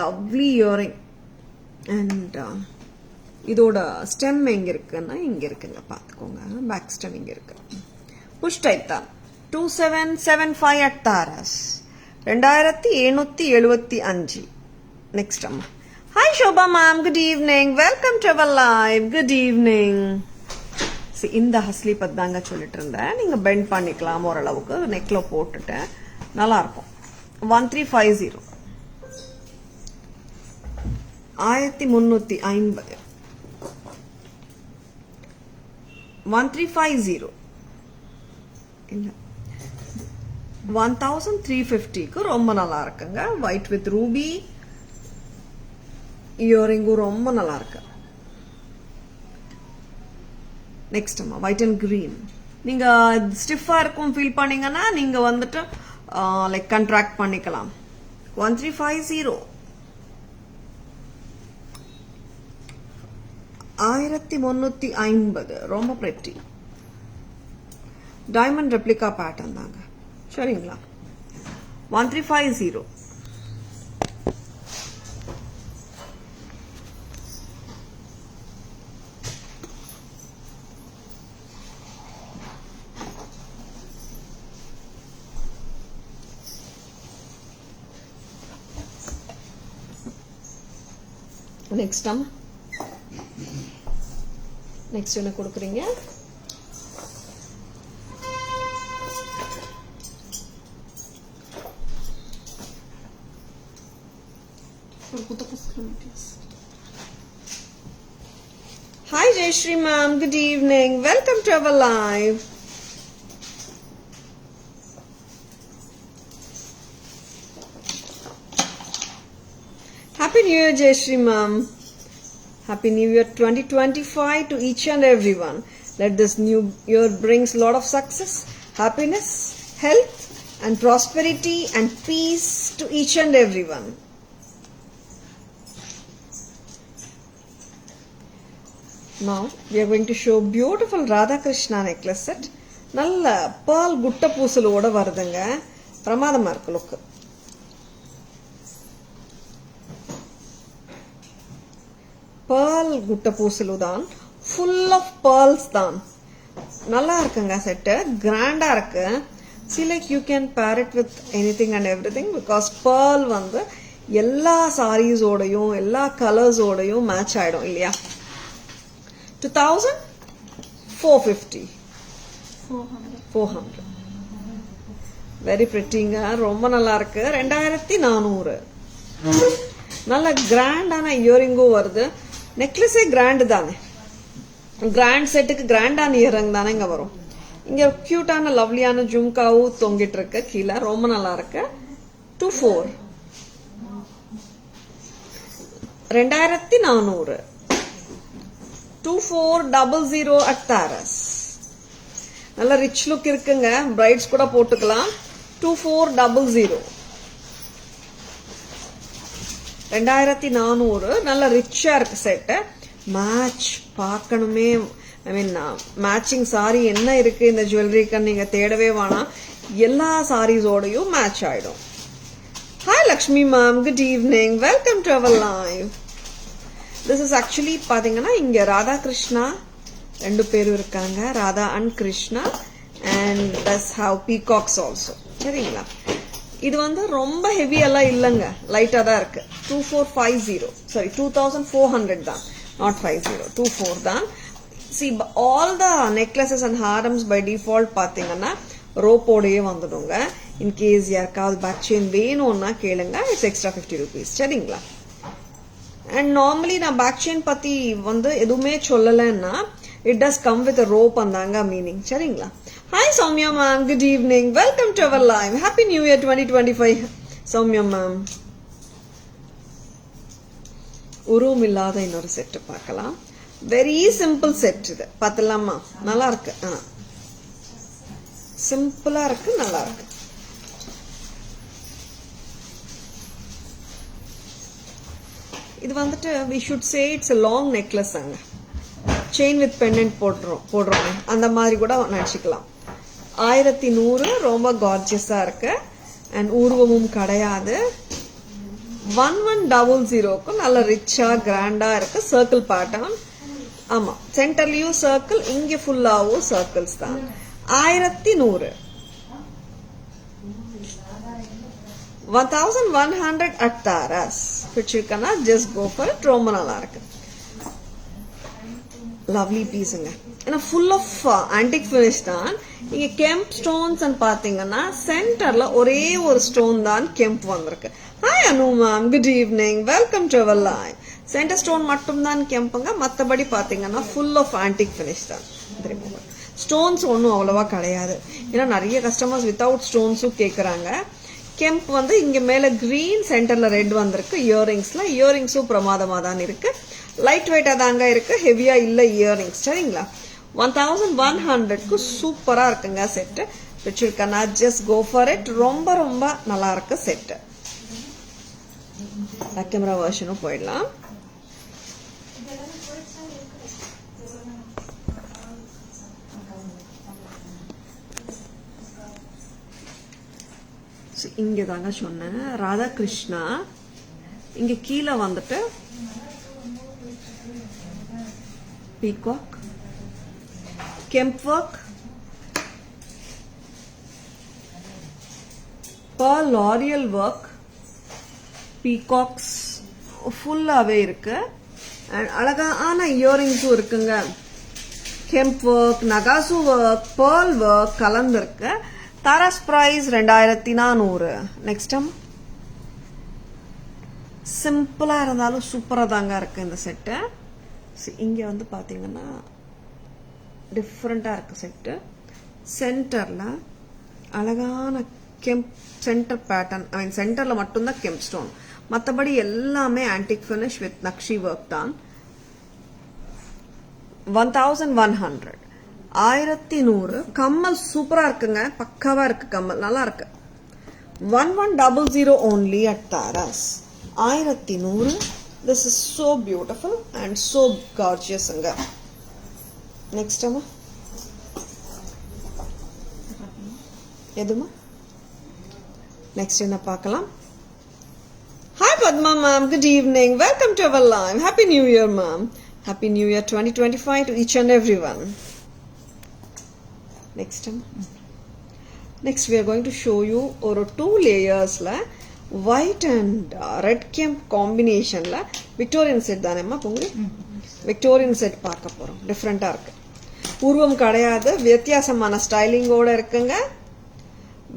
A: Lovely earring. and இதோட ஸ்டெம் எங்க இருக்குன்னா இங்க இருக்குங்க, பாத்துக்கோங்க. பேக் ஸ்டெம் இங்க இருக்கு. புஷ் டைப் தான். 2775 at Taras. 2775. Next அம்மா. Hi Shobha ma'am, good evening. Welcome to our live. Good evening. See, இந்த ஹஸ்லி பத்தாங்க சொல்லிட்டு இருந்தேன். நீங்க பெண்ட் பண்ணிக்கலாம் ஓரளவுக்கு நெக்ல போட்டுட்டேன். நல்லா இருக்கும். 1350. 1350. 1350. இல்ல 1350க்கு ரொம்ப நல்லா இருக்குங்க. ஒயிட் வித் ரூபி இயரிங்கும் ரொம்ப நல்லா இருக்கு. நெக்ஸ்ட் அம்மா ஒயிட் அண்ட் கிரீன். நீங்க ஸ்டிஃபா இருக்கும் ஃபீல் பண்ணீங்கன்னா நீங்க வந்துட்டு லைக் கண்ட்ராக்ட் பண்ணிக்கலாம். 1350. 1350 ரொம்ப பிரெட்டி. டைமண்ட் ரெப்ளிகா பேட்டர்ன் தாங்க. சரிங்களா? 1350. நெக்ஸ்ட் அம்மா நெக்ஸ்ட் என்ன கொடுக்குறீங்க? Hi Jayashree ma'am, good evening. Welcome to our live. Happy New Year Jayashree ma'am. Happy New Year 2025 to each and everyone. Let this new year brings a lot of success, happiness, health and prosperity and peace to each and everyone. Now we are going to show beautiful Radha Krishna necklace set. நல்ல pearl குட்ட பூசலோட வருதுங்க. பிரமாதமா இருக்கு look. pearl குட்ட பூசலு தான். full of pearls தான். நல்லா இருக்குங்க செட். கிராண்டா இருக்கு. See like you can pair it with anything and everything because pearl வந்து எல்லா sarees ஓடையும் எல்லா கலர்ஸ் ஓடையும் மேட்ச் ஆயிடும் இல்லையா? 2450. 400. வெரி பிரிட்டிங்க. ரொம்ப நல்லா இருக்கு. 2400. நல்ல கிராண்டான இயரிங்கும் வருது. நெக்லஸே கிராண்ட் தானே. கிராண்ட் செட்டுக்கு கிராண்டான இயரிங் தானே இங்க வரும். இங்க கியூட்டான லவ்லியான ஜும்காவும் தொங்கிட்டு இருக்கு கீழே. ரொம்ப நல்லா இருக்கு. 2400. 2400. 2400 at Taras. நல்ல ரிச் லுக் இருக்குங்க. பிரைட்ஸ் கூட போட்டுக்கலாம். 2400. 2400. நல்ல ரிச்சா இருக்கு செட். மேட்ச் பார்க்கணுமே. ஐ மீன் மேட்சிங் சாரி என்ன இருக்கு இந்த ஜுவல்லரிக்கு நீங்க தேடவே வேணாம். எல்லா சாரீஸோடையும் மேட்ச் ஆயிடும். Hi Lakshmi ma'am, good evening. Welcome to our live. This is actually பாத்தீங்கன்னா இங்க ராதா கிருஷ்ணா ரெண்டு பேரும் இருக்காங்க. Radha and Krishna and thus have peacocks also. சரிங்களா? இது வந்து ரொம்ப ஹெவி எல்லாம் இல்லைங்க. லைட்டா தான் இருக்கு. 2450. சாரி 2400 தான். நாட் 50. 24 தான். See all the necklaces and harams by default பாத்தீங்கன்னா ரோப்போடையே வந்துடுங்க. இன் கேஸ் யாருக்காவது பேக் செயின் வேணும்னா கேளுங்க. It's extra 50 rupees. சரிங்களா? அண்ட் நார்மலி நான் பேக் செயின் பத்தி வந்து எதுவுமே சொல்லலைன்னா it does come with rope அந்தாங்க மீனிங். சரிங்களா? Hi Soumya ma'am, good evening. Welcome to our live. Happy new year 2025 Soumya ma'am. உருவம் இல்லாத இன்னொரு செட் பார்க்கலாம். வெரி சிம்பிள் செட் இது. பார்த்தலாமா? நல்லா இருக்கு. சிம்பிளா இருக்கு. நல்லா இருக்கு. இது வந்துட்டு we should say it's a long necklace அங்க. செயின் வித் பெண்டன்ட் போடுறோம் அந்த மாதிரி கூட நினைச்சுக்கலாம். 1100. ரொம்ப கார்ஜியஸா இருக்கு. அண்ட் உருவமும் கிடையாது. 1100க்கு நல்ல ரிச்சா கிராண்டா இருக்கு. Circle pattern. ஆமா, சென்டர்லயும் சர்க்கிள், இங்க ஃபுல்லாவும் சர்க்கிள்ஸ் தான். 1100. 1100 at Taras. பிடிச்சிருக்கனா just go for it. ரொம்ப நல்லா இருக்கு. லவ்லி பீஸுங்க. ஏன்னா ஃபுல் ஆஃப் ஆன்டிக் ஃபினிஷ் தான். இங்க கெம்ப் ஸ்டோன்ஸ் பாத்தீங்கன்னா சென்டர்ல ஒரே ஒரு ஸ்டோன் தான் கெம்ப் வந்திருக்கு. Hi Anu ma'am, good evening, welcome to our live. Centre stone மட்டும் தான் கெம்புங்க, மற்றபடி பாத்தீங்கன்னா ஃபுல் ஆஃப் ஆன்டிக் ஃபினிஷ் தான். ஸ்டோன்ஸ் ஒன்றும் அவ்வளவா கிடையாது. ஏன்னா நிறைய கஸ்டமர்ஸ் வித்தவுட் ஸ்டோன்ஸும் கேட்குறாங்க. கெம்ப் இங்க மேல கிரீன், சென்டர்ல ரெட் வந்திருக்கு. இயரிங்ஸும் பிரமாதமா தான் இருக்கு. லைட் வெயிட்டா தாங்க இருக்கு, ஹெவியா இல்ல இயரிங்ஸ். சரிங்களா? 1100க்கு சூப்பரா இருக்குங்க செட்டு. வச்சிருக்கேன்னா ஜஸ்ட் கோ ஃபார் இட். ரொம்ப ரொம்ப நல்லா இருக்கு செட்டு. கேமரா வெர்ஷனும் போயிடலாம். இங்க தாங்க சொன்னேன் ராதாகிருஷ்ணா. இங்க கீழே வந்துட்டு பீகாக், கெம்ப் ஒர்க், pearl லாரியல் ஒர்க், பீகாக்ஸ் ஃபுல்லாவே இருக்கு. அழகான இயரிங்ஸும் இருக்குங்க. கெம்ப் ஒர்க், நகாசு ஒர்க், pearl ஒர்க் கலந்துருக்கு. தாராஸ் பிரைஸ் 2400. நெக்ஸ்ட் சிம்பிளா இருந்தாலும் சூப்பரா தாங்க இருக்கு இந்த செட்டு. இங்க பாத்தீங்கன்னா டிஃப்ரெண்டா இருக்கு செட்டு. சென்டர்ல அழகான கெம்ப் சென்டர் பேட்டர்ன். ஐ மீன் சென்டர்ல மட்டும்தான் கெம்ப் ஸ்டோன், மற்றபடி எல்லாமே antique finish with nakshi work தான். 1100. 1100. கம்மல் சூப்பரா இருக்குங்க, பக்காவா இருக்கு கம்மல், நல்லா இருக்கு. 1100 only at Taras. 1100. This is so beautiful and so gorgeous. Next அம்மா எதுமா நெக்ஸ்ட் என்ன பார்க்கலாம்? Hi Padma ma'am, good evening, welcome to our live. Happy New Year ma'am. Happy New Year 2025 to each and everyone. Next we are going to show you ஒரு 2 layers white and red kemp combination Victorian set தானேம்மா பொங்கி? Victorian set பார்க்க போறோம். டிஃபரெண்டா இருக்கு, பூர்வம் கிடையாது, வித்தியாசமான ஸ்டைலிங்கோட இருக்குங்க.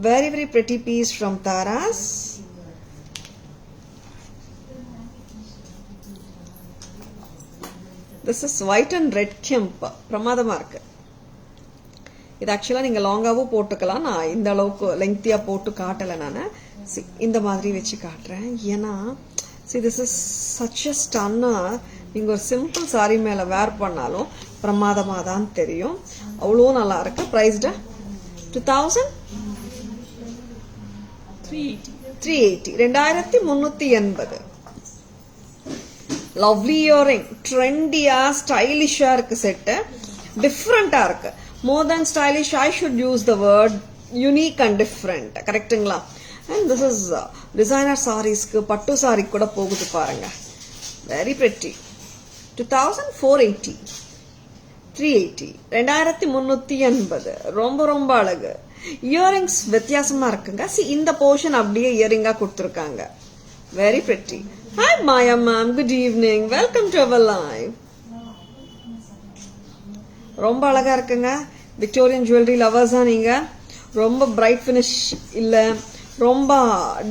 A: Very very pretty piece from Taras. This is white and red kemp. பிரமாதமா இருக்கு. இது ஆக்சுவலா நீங்க லாங்காவும் போட்டுக்கலாம். நான் இந்த அளவுக்கு லெங்க்தியா போட்டு காட்டல. நான் இந்த மாதிரி வச்சு காட்டுறேன். ஏன்னா this is such a stunner. நீங்க ஒரு சிம்பிள் சாரி மேல வேர் பண்ணாலும் பிரமாதமா தான் தெரியும். அவ்வளோ நல்லா இருக்கு. பிரைஸ்டா 2380. 2380. லவ்லி இயரிங், ட்ரெண்டியா ஸ்டைலிஷா இருக்கு செட்டு. டிஃப்ரெண்டா இருக்கு. More than stylish, I should use the word unique and different. கரெக்ட்டுங்களா? And this is designer sarees க்கு பட்டு சாரி கூட போகுது பாருங்க. Very pretty. 2480. 380. 2380. ரொம்ப ரொம்ப அழகு. இயரிங்ஸ் வித்தியாசமா இருக்குங்க. இந்த போர்ஷன் அப்படியே இயரிங்கா கொடுத்துருக்காங்க. Very pretty. Hi Maya ma'am, good evening, welcome to our live. ரொம்ப அழகா இருக்குங்க. விக்டோரியன் ஜுவல்லரி லவர்ஸா நீங்க? ரொம்ப பிரைட் ஃபினிஷ் இல்ல, ரொம்ப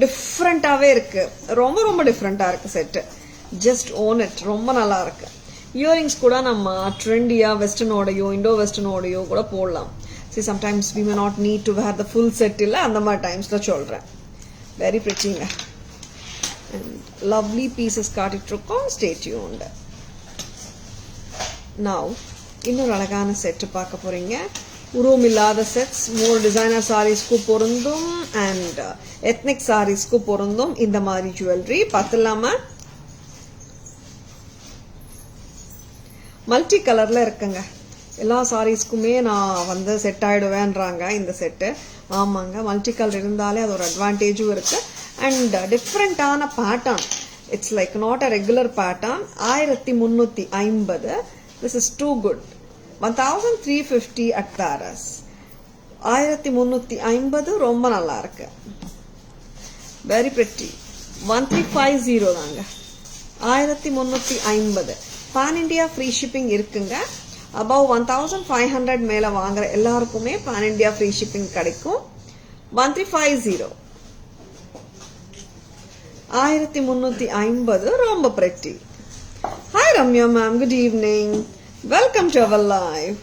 A: டிஃப்ரெண்டாவே இருக்கு. ரொம்ப ரொம்ப டிஃப்ரெண்டா இருக்கு செட். Just own it. ரொம்ப நல்லா இருக்கு. இயரிங்ஸ் கூட நம்ம ட்ரெண்டியா வெஸ்டர்னோடையோ இண்டோ வெஸ்டர்னோடையோ கூட போடலாம். Sometimes we may not need to wear the full set இல்ல, அந்த மாதிரி டைம்ஸ்ல சொல்றேன். வெரி பிரிட்டிங்க. And lovely pieces காட்டிட்டு இருக்கோம். Stay tuned. Now இன்னொரு அழகான செட் பார்க்க போறீங்க. உருவம் இல்லாத செட்ஸ், மோர் டிசைனர் சாரீஸ்க்கு பொருந்தும் அண்ட் எத்னிக் சாரீஸ்க்கு பொருந்தும் இந்த மாதிரி ஜுவல்லரி பார்த்துலாமா? மல்டி கலர்ல இருக்குங்க. எல்லா சாரீஸ்க்குமே நான் செட் ஆயிடுவேன்றாங்க இந்த செட்டு. ஆமாங்க, மல்டி கலர் இருந்தாலே அது ஒரு அட்வான்டேஜும் இருக்கு. அண்ட் டிஃப்ரெண்டான pattern. It's like not a regular pattern. 1350. This is too good. 1350 at Taras. 1350 ரொம்ப நல்லா இருக்கு. Very pretty. 1350 தாங்க, 1350. பேன் இண்டியா ஃப்ரீ ஷிப்பிங் இருக்குங்க. அபவ் 1500 மேல வாங்குற எல்லாருக்குமே பேன் இண்டியா ஃப்ரீ ஷிப்பிங் கிடைக்கும். 1350, 1350, ரொம்ப pretty. Hi Ramya ma'am, good evening. Welcome to our live.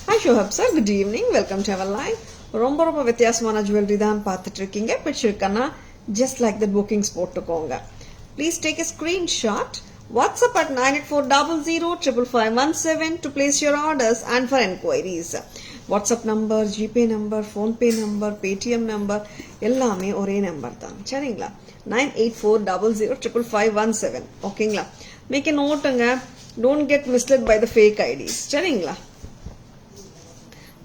A: Hi Shohab sir, good evening. Welcome to our live. ரொம்ப ரொம்ப வித்தியாசமான ஜுவல்லரி தான் பார்த்துட்டு இருக்கீங்க. பிடிச்சிருக்கன்னா just like that bookings போட்டுக்கோங்க. Please take a screenshot. WhatsApp at 9840055517 to place your orders and for enquiries. WhatsApp number, GPay number, PhonePe number, Paytm number எல்லாமே ஒரே number தான். சரிங்களா? 9840055517. ஓகேங்களா? Make a noteங்க. Don't get misled by the fake IDs. சரிங்களா?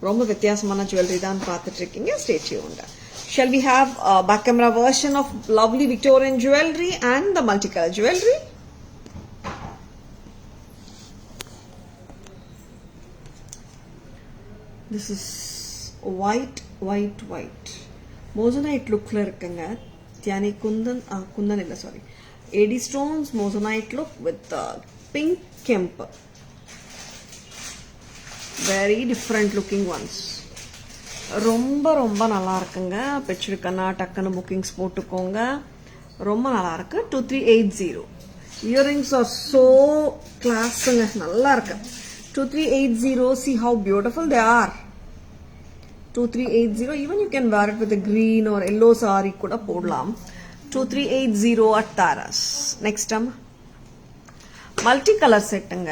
A: ரொம்ப வித்தியாசமான jewellery தான் பார்த்துட்டு இருக்கீங்க. Stay tuned. Shall we have a back camera version of lovely Victorian jewelry and the multicolor jewelry? This is white. Moissanite lookல இருக்குங்க. தியானி குந்தன் இல்ல, sorry. AD stones moissanite look with pink kemp. Very different looking ones. ரொம்ப ரொம்ப நல்லா இருக்குங்க. பிடிச்சிருக்கன்னா டக்குன்னு bookings போட்டுக்கோங்க. ரொம்ப நல்லா இருக்கு. 2380. இயரிங்ஸ் ஆர் so கிளாஸுங்க, நல்லா இருக்கு. 2380, see how beautiful they are. 2380, even you can wear it with a green or yellow saree கூட போடலாம். 2380 at Taras. Next time, multicolor செட்டுங்க.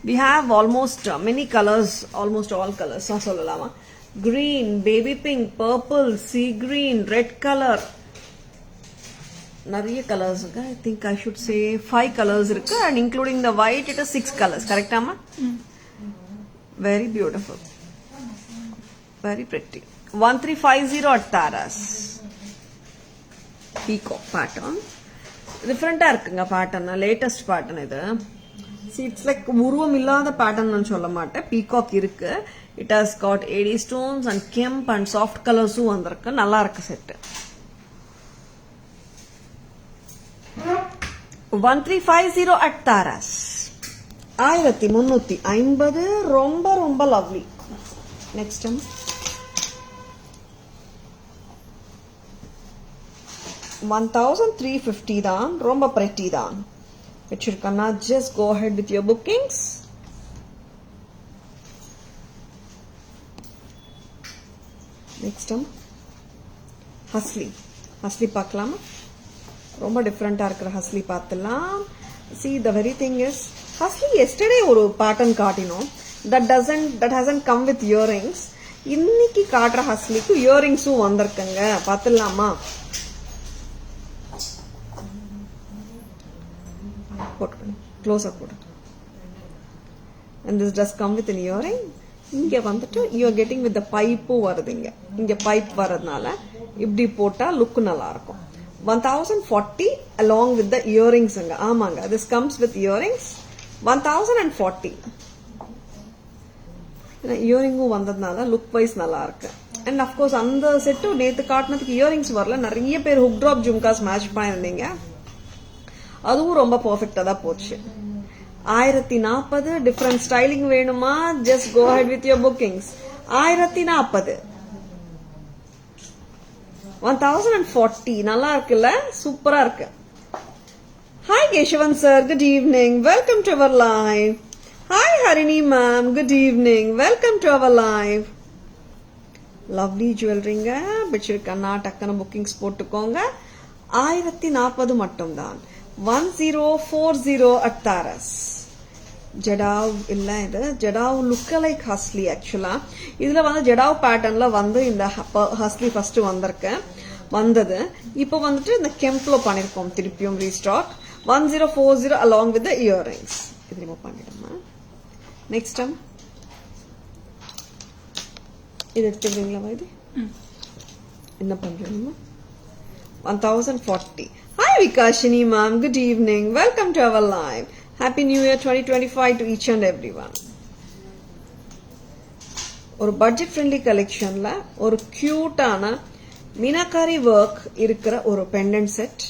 A: We have almost many colors, almost all colors சொல்லலாமா? Green, baby pink, purple, sea green, red color, நிறைய colours இருக்கு. I think I should say 5 colors இருக்கு, and including the white it is 6 colors. correct ஆமா? Very beautiful, very pretty. 1350 at Taras. Peacock pattern, different இருக்குங்க. pattern latest pattern இது. See, it's like உருவம் இல்லாத pattern னு சொல்ல மாட்டேன். பீகாக் இருக்கு. It has got AD stones and kemp and soft colors வந்திருக்கு. நல்லா இருக்கு செட். 1350 at Taras. 1350, ரொம்ப ரொம்ப lovely. Next time, 1350 தான், ரொம்ப pretty தான். வச்சிருக்கன்னா just go ahead with your bookings. Next time, ஹஸ்லி பார்க்கலாமா? ரொம்ப டிஃப்ரெண்டா இருக்கிற ஹஸ்லி பார்த்துலாம். See, the very thing is, ஹஸ்லி yesterday ஒரு pattern காட்டினோம். that hasn't come with earrings. இன்னைக்கு காட்டுற ஹஸ்லிக்கு இயரிங்ஸும் வந்திருக்குங்க. பார்த்துலாமா? க்ளோஸ் அப் போடு. And this does come with an earring. இங்க வந்துட்டு you are getting with the pipe வருதுங்க. இங்க பைப் வரதுனால இப்படி போட்டா லுக் நல்லா இருக்கும். 1040 along with the earrings. ஆமாங்க, this comes with earrings. 1040. இயரிங்கும் வந்ததுனால லுக் வைஸ் நல்லா இருக்கு. அண்ட் அஃப்கோர்ஸ் அந்த செட்டு நேற்று காட்டினதுக்கு இயரிங்ஸ் வரல. நிறைய பேர் ஹுக் ட்ராப் ஜும்காஸ் மேட்ச் பண்ணியிருந்தீங்க. அதுவும் ரொம்ப பர்ஃபெக்டா தான் போச்சு. 1040 டிஃபரெண்ட் ஸ்டைலிங் வேணுமா? Just go head with your bookings. 1040, 1040 நல்லா இருக்குல்ல? சூப்பரா இருக்கு. Hi Keshavan sir, good evening. Welcome to our live. Hi Harini ma'am, good evening. Welcome to our live. Lovely ஜுவல்லரிங்க. பிடிச்சிருக்கன்னா டக்குன்னு புக்கிங்ஸ் போட்டுக்கோங்க. 1040 மட்டும் தான். 1040 at Taras. ஜடாவ் இல்ல, இது ஜடாவ் லுக் லைக் ஹஸ்லி. ஆக்சுவலா இதுல வந்து ஜடாவ் பேட்டர்ன்ல வந்து இந்த ஹஸ்லி ஃபர்ஸ்ட் வந்தது. இப்போ வந்துட்டு இந்த கெம்ப்ல பண்ணிருக்கோம். திருப்பியும் restock. 1040 along with the earrings. இது ரிமூவ் பண்ணிடுமா? நெக்ஸ்ட் டைம் இது எடுத்துக்கிறீங்களா? இது என்ன பண்றீங்க? 1040. Hi Vikashini ma'am, good evening. Welcome to our live. Happy New Year 2025 to each and everyone. ஒரு பட்ஜெட் ஃப்ரெண்ட்லி கலெக்ஷன்ல ஒரு கியூட்டான மீனாகாரி ஒர்க் இருக்கிற ஒரு பெண்டன்ட் செட்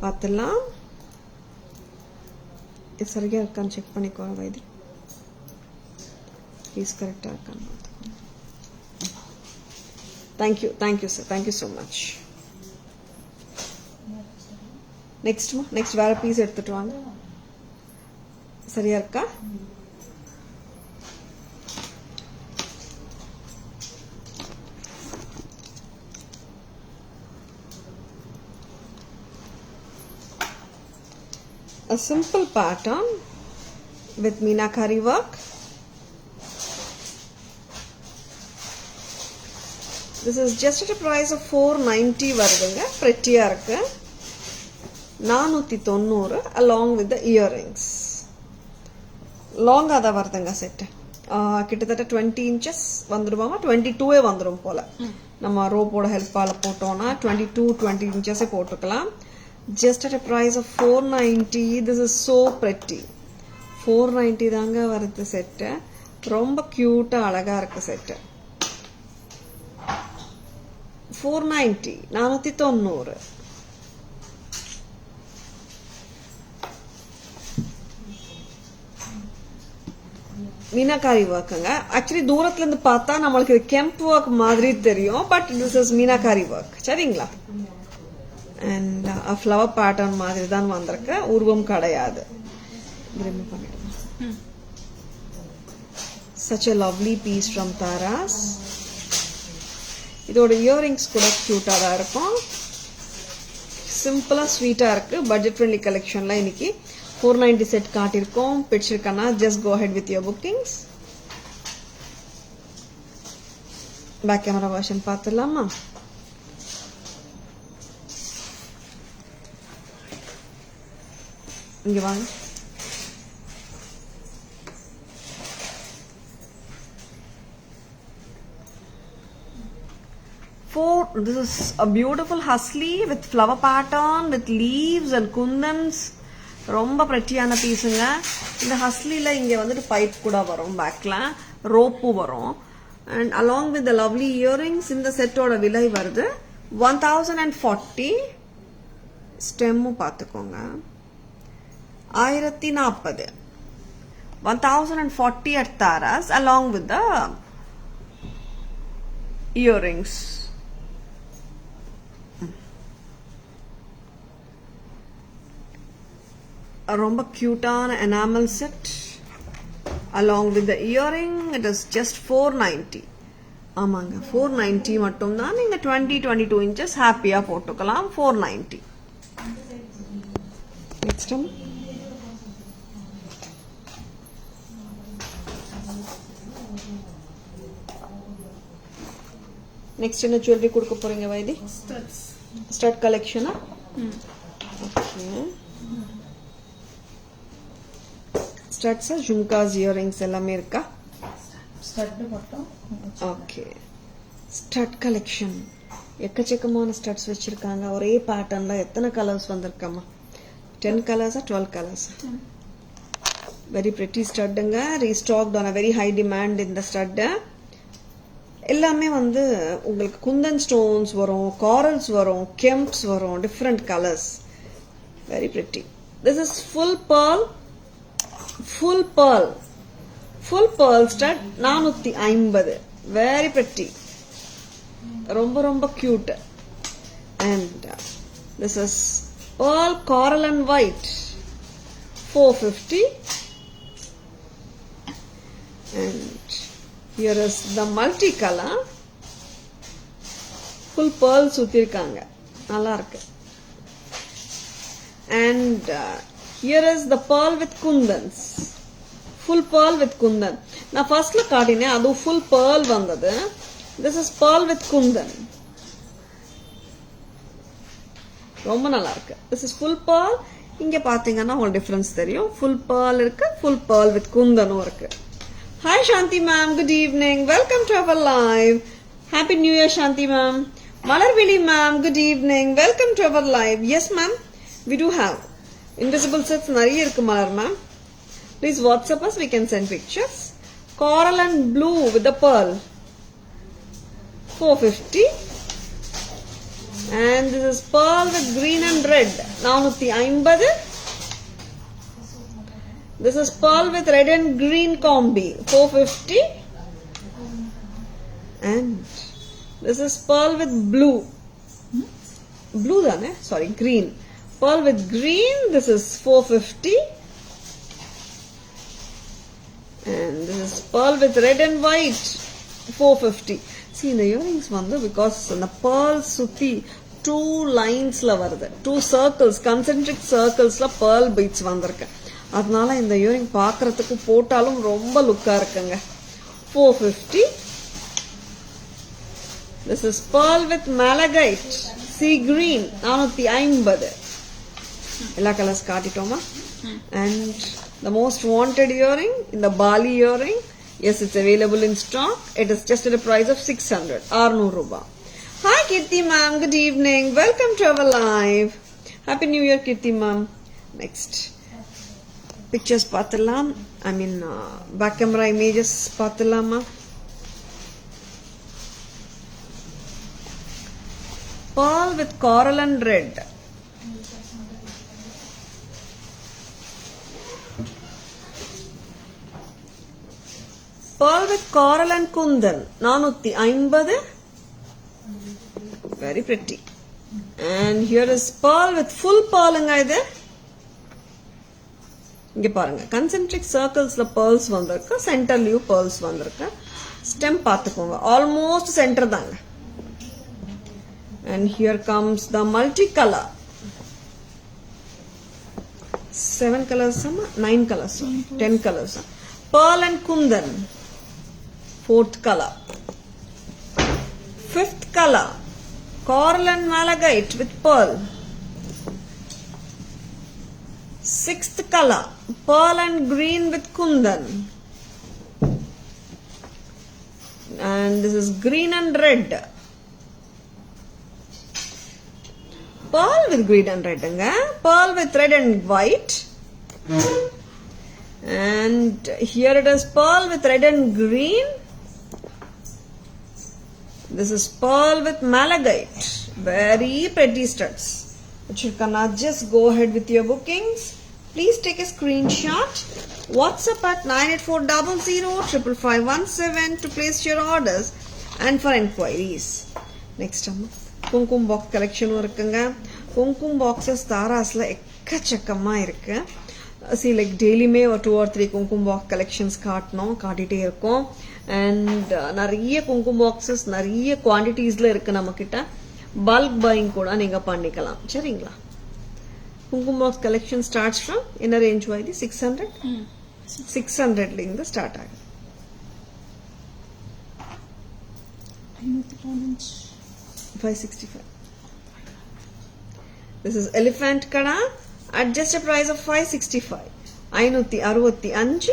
A: பார்த்துலாம். இது சரியா இருக்கான்னு செக் பண்ணிக்கோங்க வைதி. பீஸ் கரெக்டா இருக்கான்னு. Thank you sir, thank you so much. Next வேற பீஸ் எடுத்துட்டு வாங்க. சரியா இருக்கா? A simple pattern with meenakari work. This is just at a price of 490 வருதுங்க. pretty-ஆ இருக்கு. 490 along with the earrings. லாங்கா தான் வருதுங்க செட். கிட்டத்தட்ட 20 inches வந்துடுவாமா, 22 வந்துடும் போல. நம்ம ரோப்போட ஹெல்ப்பால போட்டோம்னா 20 inches போட்டுக்கலாம். Just at a price of 490. This is so pretty. 490 தாங்க வருது செட். ரொம்ப கியூட்டா அழகா இருக்கு செட். 490 490. மீனாகாரி ஒர்க்குங்க. ஆக்சுவலி தூரத்துல இருந்து பார்த்தா நம்மளுக்கு இது கெம்ப் ஒர்க் மாதிரி தெரியும், but this is meenakari work. சரிங்களா? அண்ட் ஃப்ளவர் பேட்டர்ன் மாதிரி தான் வந்திருக்கு, உருவம் கிடையாது. such a lovely piece from Taras. இதோட இயரிங்ஸ் கூட கியூட்டா தான் இருக்கும். சிம்பிளா ஸ்வீட்டா இருக்கு. பட்ஜெட் ஃப்ரெண்ட்லி கலெக்ஷன்ல இன்னைக்கு 490 செட் காட்டியிருக்கோம். பிடிச்சிருக்கனா just go head with your bookings. Back camera version பார்த்துடலாமா? இங்க வாங்க. This is a beautiful husly with flower pattern with leaves and kundans. ரொம்ப பிரெட்டியான பீஸுங்க. இந்த ஹஸ்லில இங்க வந்துட்டு பைப் கூட வரும், பேக்ல ரோப்பு வரும். And along with the lovely earrings இந்த செட்டோட விலை வருது 1040. ஸ்டெம்மு பார்த்துக்கோங்க 1040. 1040 at Taras along with the earrings. ரொம்ப கியூட்டான enamel set along with the earring. It is just 490. ஆமாங்க 490 மட்டும் தான். நீங்க 22 inches ஹாப்பியா போட்டுக்கலாம். 490. நெக்ஸ்ட் என்ன ஜுவல்லரி கொடுக்க போறீங்க வைதி? ஸ்டட் கலெக்ஷனா? ஓகே. ஸ்டட்ஸ், ஜும்காஸ், இயரிங்ஸ் எல்லாமே இருக்கா?
B: ஸ்டட் மட்டும்.
A: ஓகே. ஸ்டட் கலெக்ஷன் எக்கச்சக்கமான ஸ்டட்ஸ் வச்சிருக்காங்க. ஒரே பேட்டர்ன்ல எத்தனை கலர்ஸ் வந்திருக்காமா? 10 கலர்ஸா 12 கலர்ஸா? வெரி பிரிட்டி ஸ்டட்டுங்க. Restocked on a very high demand இந்த ஸ்டட். எல்லாமே வந்து உங்களுக்கு குந்தன் ஸ்டோன்ஸ் வரும், காரல்ஸ் வரும், கெம்ப்ஸ் வரும், different colours. Very pretty. This is full pearl stud 450. very pretty. ரொம்ப cute. and this is pearl coral and white 450. and here is the multicolor full pearl சுத்திருக்காங்க, நல்லா இருக்கு. and here is the pearl with kundans. full pearl with kundan. நான் ஃபர்ஸ்ட்ல காட்டினேன், அது full pearl வந்தது. this is pearl with kundan. ரொம்ப நல்லா இருக்கு. this is full pearl. இங்க பாத்தீங்கன்னா ஒரு டிஃபரன்ஸ் தெரியும். full pearl இருக்கு, full pearl with kundanum இருக்கு. hi Shanti ma'am, good evening, welcome to our live. happy new year Shanti ma'am. Malarvili ma'am, good evening, welcome to our live. yes ma'am, we do have invisible sets நிறைய இருக்கு மலர் ma'am. please WhatsApp us, we can send pictures. coral and blue with the pearl 450. And this is pearl with green and red. 450. This is pearl with red and green combi. 450. And this is pearl with blue. Blue dane? Sorry, green. Pearl with green. This is 450. And this is pearl with red and white. 450. See, the earrings vandu because the pearl sutti 2 lines la varudhu, 2 circles, concentric circles la pearl beads vandirukku. அதனால இந்த earring பார்க்கறதுக்கு போட்டாலும் ரொம்ப லுக்கா இருக்குங்க. 450. This is pearl with malachite, sea green. 450. எல்லா colours காட்டிட்டோமா? And the most wanted earring in the Bali earring. Yes, it's available in stock. It is just at a price of 600. 600 rupees. Hi Kirti ma'am, good evening. Welcome to our live. Happy New Year Kirti ma'am. Next. Pictures paathalam. Back camera images paathalama. Pearl with coral and red. Pearl with coral and kundan. 450. Very pretty. And here is pearl with full pearl inga idu. Inge parunga. Concentric circles la pearls vandirukku. Center leaf pearls vandirukku. Stem paathukonga. Almost center danga. And here comes the multicolor. 7 colors, 9 colors, 10 colors. Pearl and kundan. 4th color. 5th color. Coral and malachite with pearl. 6th color. Pearl and green with kundan. And this is green and red. Pearl with green and red. Pearl with red and white. And here it is pearl with red and green. This is pearl with malachite. Very pretty studs. Chirkana, just go ahead with your bookings. Please take a screenshot. WhatsApp at 984005517 to place your orders and for inquiries. Next time, Kumkum box collection irukanga. Kumkum boxes Tarasla ekkachakkamma irukku. See, like daily may or 2 or 3 Kumkum box collections காட்டிட்டே இருக்கோம். And நிறைய Kumkum boxes நிறைய குவான்டிட்டிஸ்ல இருக்கு நம்மகிட்ட. Bulk buying கூட நீங்க பண்ணிக்கலாம். சரிங்களா? Kumkum box collection starts from in a range wide 600. 600 ல இருந்து ஸ்டார்ட் ஆகுது. 565. This is elephant kada at just a price of 565. 565.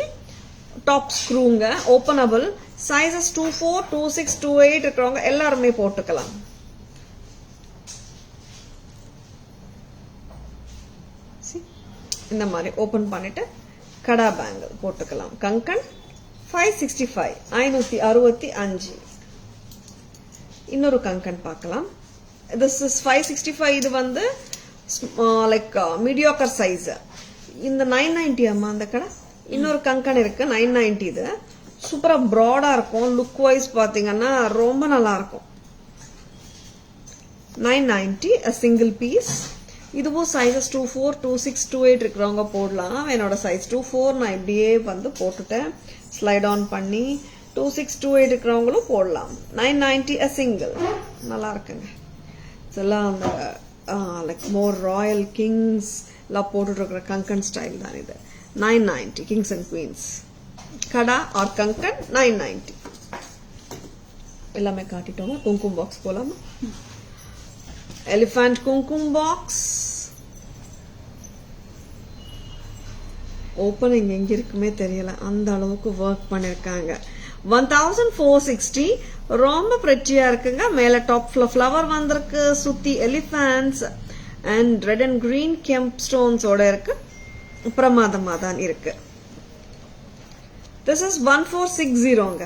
A: Top screwங்க openable. Sizes 24, 26, 28 இருக்கிறவங்க எல்லாருமே போட்டுக்கலாம். See, இந்த மாதிரி ஓபன் பண்ணிட்டு கடா பேங்கிள் போட்டுக்கலாம். கங்கன் 565. 565. இன்னொரு கங்கன் பார்க்கலாம். This is 565. இது வந்து like mediocre size. இந்த 990 அம்மா அந்த கடை. இன்னொரு கங்கன் இருக்கு 990. இது சூப்பரா ப்ராடா இருக்கும். லுக் வைஸ் பாத்தீங்கன்னா ரொம்ப நல்லா இருக்கும். 990 a single piece. இதுவும் சைஸஸ் 24, 26, 28 இருக்கிறவங்க போடலாம். என்னோட சைஸ் 24 நான் இப்படியே வந்து போட்டுட்டேன். ஸ்லைட் ஆன் பண்ணி 26, 28 இருக்கிறவங்களும் போடலாம். 990 a single. நல்லா இருக்குங்க. இதெல்லாம் அந்த லைக் மோர் ராயல் கிங்ஸ் எல்லாம் போட்டுட்டு இருக்கிற கங்கன் ஸ்டைல் தான் இது. 990 kings and queens. Kara R Kangan 990. எல்லாமே காட்டிட்டோமா? குங்குமம் பாக்ஸ் போலாமா? எலிஃபண்ட் குங்குமம் பாக்ஸ் ஓப்பனிங் எங்க இருக்குமே தெரியல. அந்த அளவுக்கு ஒர்க் பண்ணிருக்காங்க. 1460. ரொம்ப பிரெட்டியா இருக்குங்க. மேல டாப்ல ஃப்ளவர் வந்திருக்கு. சுத்தி elephants and red and green kemp stones ஓட இருக்கு. பிரமாதமா தான் இருக்கு. This is 1460ங்க.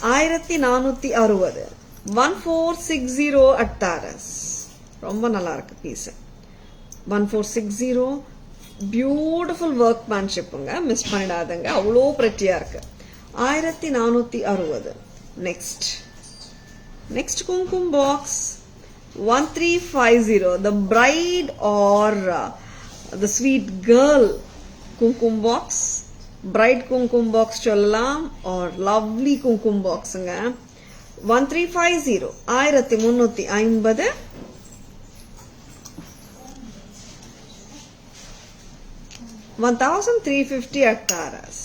A: 1460. 1460 at Taras. ரொம்ப நல்லா இருக்கு பீஸ். 1460 பியூட்டிஃபுல் ஒர்க்மேன்ஷிப்புங்க, மிஸ் பண்ணிடாதுங்க, அவ்வளோ பிரெட்டியா இருக்கு. 1460. நெக்ஸ்ட் குங்குமம் box 1350, the bride or the sweet girl குங்குமம் பாக்ஸ், பிரைட் குங்குமம் பாக்ஸ் சொல்லலாம், or lovely குங்குமம் பாக்ஸுங்க. 1350, 1350. $1,350 at Taras.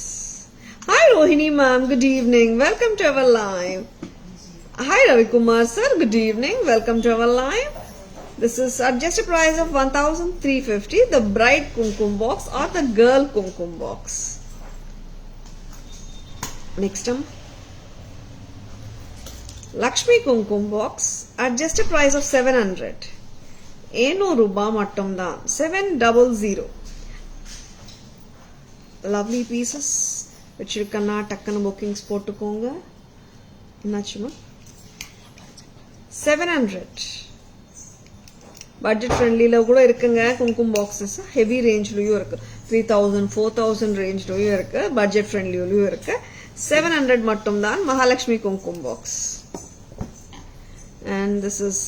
A: Hi Rohini ma'am, good evening. Welcome to our live. Hi Ravi Kumar sir, good evening. Welcome to our live. This is at just a price of 1,350, the bride kumkum box or the girl kumkum box. Next one, Lakshmi kumkum box at just a price of 700. Eno ruba mattum dhaan 700. Lovely pieces. வச்சிருக்கனா டக்குன்னு bookings போட்டுக்கோங்க. என்னாச்சுமா 700. Budget ஃப்ரெண்ட்லில கூட இருக்குங்க குங்குமம் boxes. Heavy ரேஞ்ச்லயும் இருக்கு, 3000 4000 ரேஞ்ச்லயும் இருக்கு, budget ஃப்ரெண்ட்லிலயும் இருக்கு. 700 மட்டும் தான் மகாலட்சுமி குங்குமம் box. And this is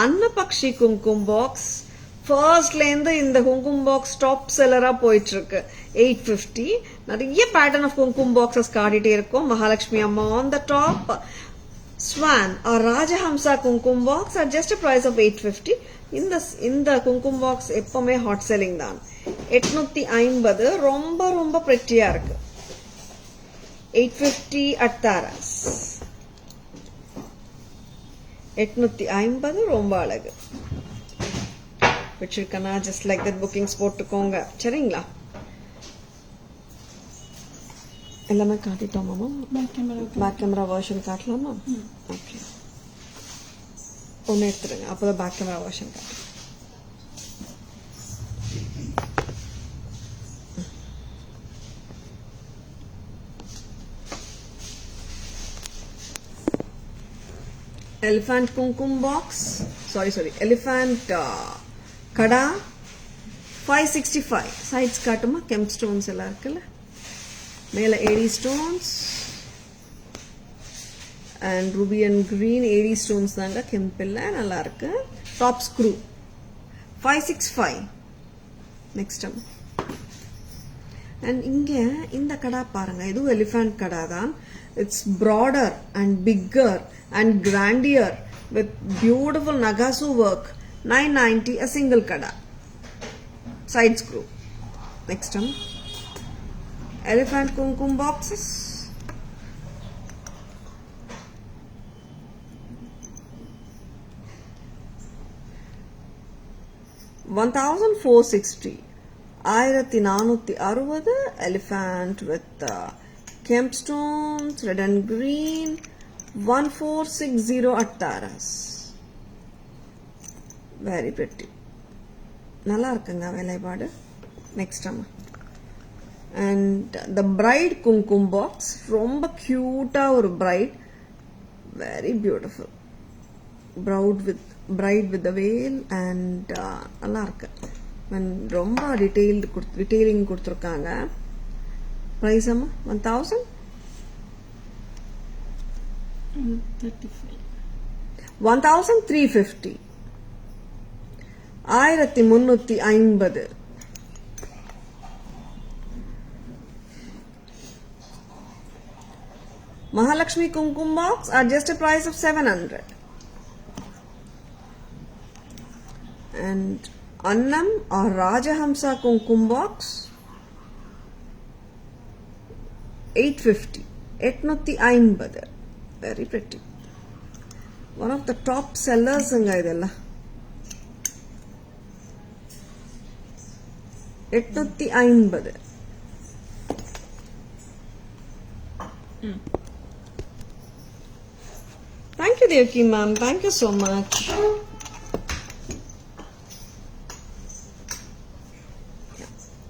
A: annapakshi குங்குமம் பாக்ஸ். ஃபர்ஸ்ட்ல இருந்து இந்த குங்குமம் பாக்ஸ் டாப் செல்லரா போயிட்டு இருக்கு. 850. நிறைய பேட்டர்ன் ஆஃப் குங்குமம் பாக்ஸஸ் காட்டிட்டே இருக்கும். மகாலட்சுமி அம்மா on the top, swan or Rajahamsa kumkum box at just price of 850. இந்த குங்குமம் பாக்ஸ் எப்பவுமே ஹாட் செல்லிங் தான். 850 ரொம்ப ரொம்ப பிரெட்டியா இருக்கு. 850 at Taras. 850 ரொம்ப அழகு. வச்சிருக்கனா ஜஸ்ட் லைக் தட் புக்கிங்ஸ் போட்டுக்கோங்க. சரிங்களா? எல்லாமே காட்டிட்டோமா? பேக் கேமரா வெர்ஷன் காட்டலாமா? ஓகே, ஒன்று எடுத்துருங்க, அப்போதான் பேக் கேமரா வெர்ஷன் காட்டு. elephant kumkum box, sorry elephant kada 565. sides காட்டுமா? கெம் ஸ்டோன்ஸ் எல்லாம் இருக்குல்ல, மேல AD stones and ruby and green AD stones தாங்க, கெம்பில்ல நல்லா இருக்கு. Top screw 565. நெக்ஸ்ட் அண்ட் இங்க இந்த கடா பாருங்க, இதுவும் எலிஃபண்ட் கடா தான். It's broader and bigger and grandeur with beautiful nagasu work. 990 a single kada. Side screw. Next one, elephant kumkum boxes. $1,460. 1460 elephant with kemp stones, red and green. 1460 at Taras. Very pretty. நல்லா இருக்குங்க வேலைப்பாடு. Next அம்மா, and the bride kumkum box. ரொம்ப கியூட்டா ஒரு bride, very beautiful. Bride with the veil and நல்லா இருக்கு. ரொம்ப டீட்டெயிலிங் கொடுத்துருக்காங்க. ப்ரைஸ் அம்மா 1000 1350. 1350. Mahalakshmi Kumkum box at just a price of 700. And Annam or Rajahamsa Kumkum box 850. 850. Very pretty. One of the top sellers inga idella. 850. Thank you Devaki ma'am, thank you so much.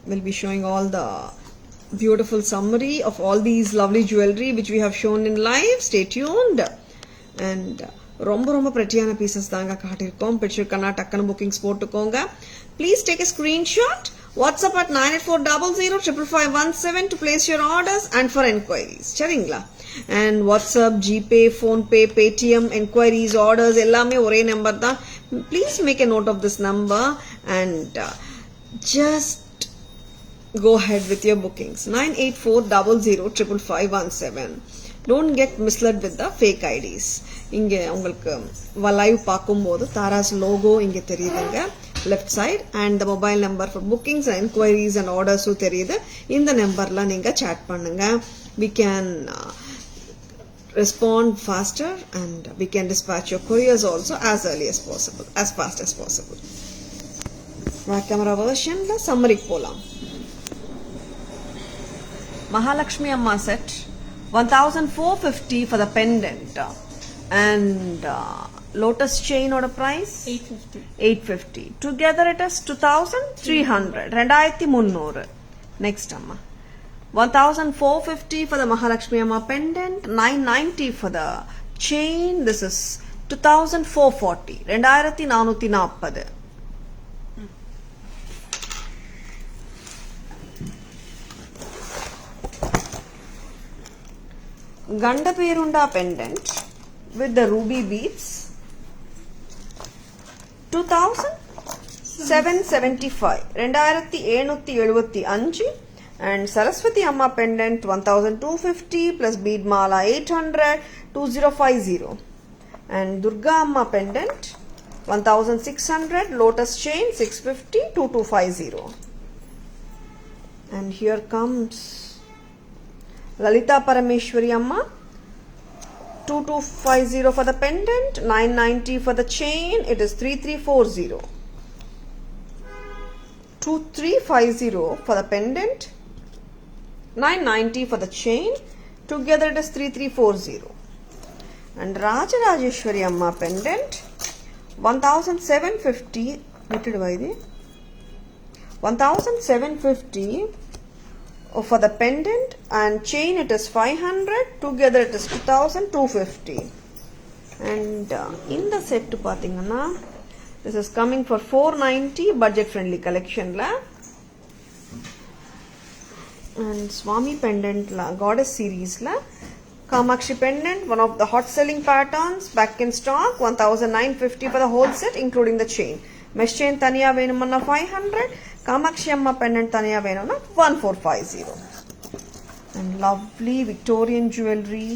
A: We'll be showing all the beautiful summary of all these lovely jewelry which we have shown in live. Stay tuned. And ரொம்ப ரொம்ப prettyயான pieces தாங்க காட்டியிருக்கோம். பிடிச்சிருக்கனா டக்குன்னு bookings போட்டுக்கோங்க. Please take a screenshot. WhatsApp at 9840055517 to place your orders and for enquiries. சரிங்களா? And WhatsApp, GPay, PhonePe, Paytm, enquiries, orders எல்லாமே ஒரே number தான். Please make a note of this number and just go ahead with your bookings. 9840055517. Don't get misled with the fake IDs. இங்க உங்களுக்கு live பார்க்கும்போது Tara's logo இங்க தெரியுதுங்க left side and the mobile number for bookings and enquiries and orders தெரியுது. இந்த நம்பர்ல நீங்க chat பண்ணுங்க. We can respond faster and we can dispatch your couriers also as early as possible, as fast as possible. Back camera version la summary போலாம். Mahalakshmi Amma set 1450 for the pendant and lotus chain order price 850. Together it is 2300. 2300. Next Amma 1450 for the Mahalakshmi Amma pendant, 990 for the chain. This is 2440. 2440. Gandaperunda pendant with the ruby beads 2775. 2775. And Saraswati Amma pendant 1250 plus bead mala 800, 2050. And Durga Amma pendant 1600, lotus chain 650, 2250. And here comes Lalita Parameshwari Amma 2250 for the pendant, 990 for the chain. It is 3340. 2350 for the pendant, 990 for the chain. Together it is 3340. And Rajarajeshwari Amma pendant 1750. Little by the 1750 for the pendant and chain it is 500. Together it is 2250. And in the set to pathingana this is coming for 490 budget friendly collection la. And Swami pendant la goddess series la. Kamakshi pendant, one of the hot selling patterns, back in stock 1950 for the whole set including the chain. Mesh chain taniya venumanna 500. Kamakshi Amma pendant taniya venuna 1450. And lovely Victorian jewelry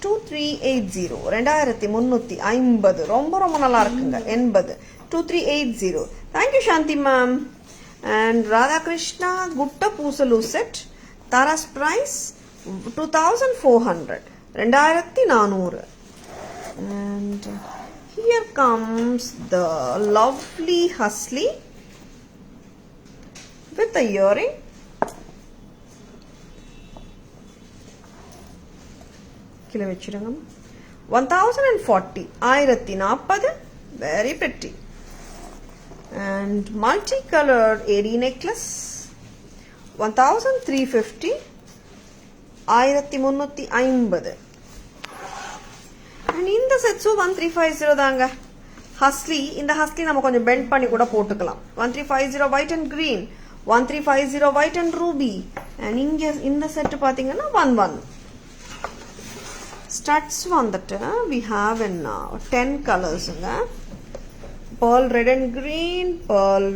A: 2380. 2350. ரொம்ப ரொம்ப நல்லா இருக்குங்க 80. 2380. Thank you Shanti ma'am. And Radha Krishna Gutta Poosalu set. Tara's price 2400. 2400. And here comes the lovely Hasli with the earring. Kila vechiranga 1040. 1040. Very pretty. And multicolored AD necklace 1350. 1350. And in the set so 1350 தாங்க ஹஸ்லி. இந்த ஹஸ்லி நம்ம கொஞ்சம் bend பண்ணி கூட போட்டுக்கலாம். 1350 white and green, 1350 white and ruby. And இங்க இந்த set பாத்தீங்கன்னா 11 studs வந்துட்டு we have in 10 colors-ங்க. Pearl red and green, pearl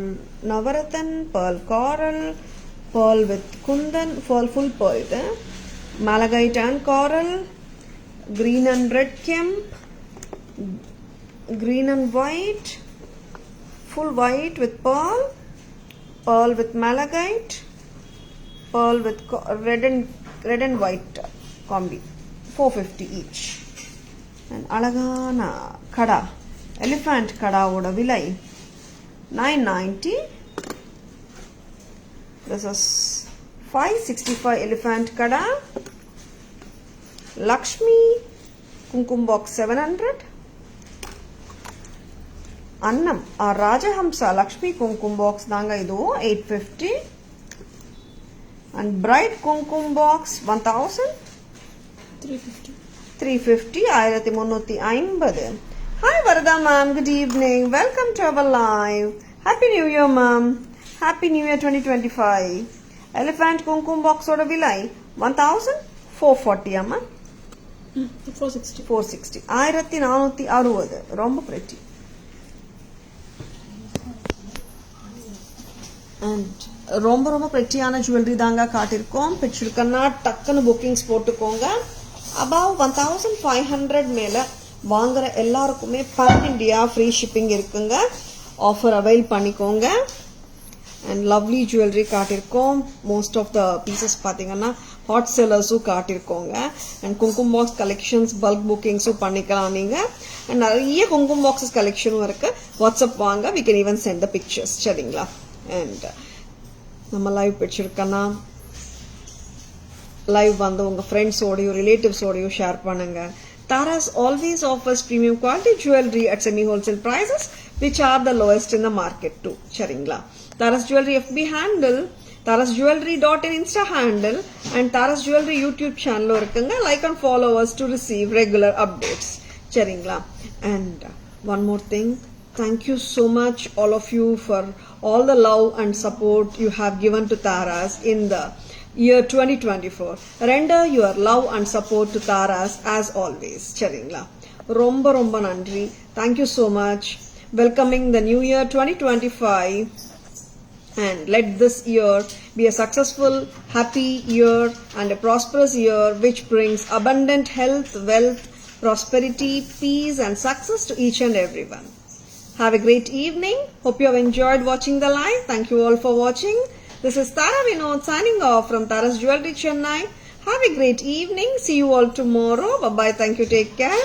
A: navarathan, pearl coral, pearl with kundan, pearl full pearl, malachite and coral, green and red kemp, green and white, full white with pearl, pearl with malachite, pearl with red and white combi, 450 each. And alagana kada, elephant kada oda vilai 990. This is 565 elephant kada. Lakshmi Kumkum box 700. Annam or Rajahamsa Lakshmi Kumkum box danga idu 850. And bright Kumkum box 1000. 350. 1350. Hi Varada ma'am, good evening. Welcome to our live. Happy New Year ma'am. Happy New Year 2025. Elephant Kumkum box order vilai 1440 amma.
B: 460.
A: 460. 1460. ரொம்ப pretty. And ரொம்ப ரொம்ப prettyயான jewelry தாங்க காட்டிருக்கோம். பிடிச்சிருக்கன்னா டக்குன்னு bookings போட்டுக்கோங்க. Above 1500 மேல வாங்குற எல்லாருக்குமே pan India free shipping இருக்குங்க. ஆஃபர் அவைல் பண்ணிக்கோங்க. அண்ட் லவ்லி ஜுவல்லரி காட்டியிருக்கோம். மோஸ்ட் ஆஃப் த பீசஸ் பார்த்தீங்கன்னா ஹாட் செல்லர்ஸும் காட்டியிருக்கோங்க. And kumkum box collections bulk புக்கிங்ஸும் பண்ணிக்கலாம் நீங்கள். அண்ட் நிறைய குங்குமம் பாக்ஸஸ் கலெக்ஷனும் இருக்குது. வாட்ஸ்அப் வாங்க, we can even send the pictures. சரிங்களா? அண்ட் நம்ம லைவ் பிடிச்சிருக்கன்னா லைவ் வந்து உங்கள் ஃப்ரெண்ட்ஸோடையும் ரிலேட்டிவ்ஸோடையும் ஷேர் பண்ணுங்க. Tara's always offers premium quality jewelry at semi-wholesale prices, which are the lowest in the market too. சரிங்களா? Tara's Jewelry FB handle, Tara's Jewelry.in Insta handle, and Tara's Jewelry YouTube channel இருக்குங்க. Like and follow us to receive regular updates. சரிங்களா? And one more thing, thank you so much all of you for all the love and support you have given to Tara's in the year 2024. Render your love and support to Tara's as always. சரிங்களா? ரொம்ப ரொம்ப நன்றி. Thank you so much. Welcoming the new year 2025. And let this year be a successful, happy year and a prosperous year which brings abundant health, wealth, prosperity, peace and success to each and everyone. Have a great evening. Hope you have enjoyed watching the live. Thank you all for watching. This is Tara Vinod signing off from Tara's Jewelry Chennai. Have a great evening. See you all tomorrow. Bye-bye. Thank you. Take care.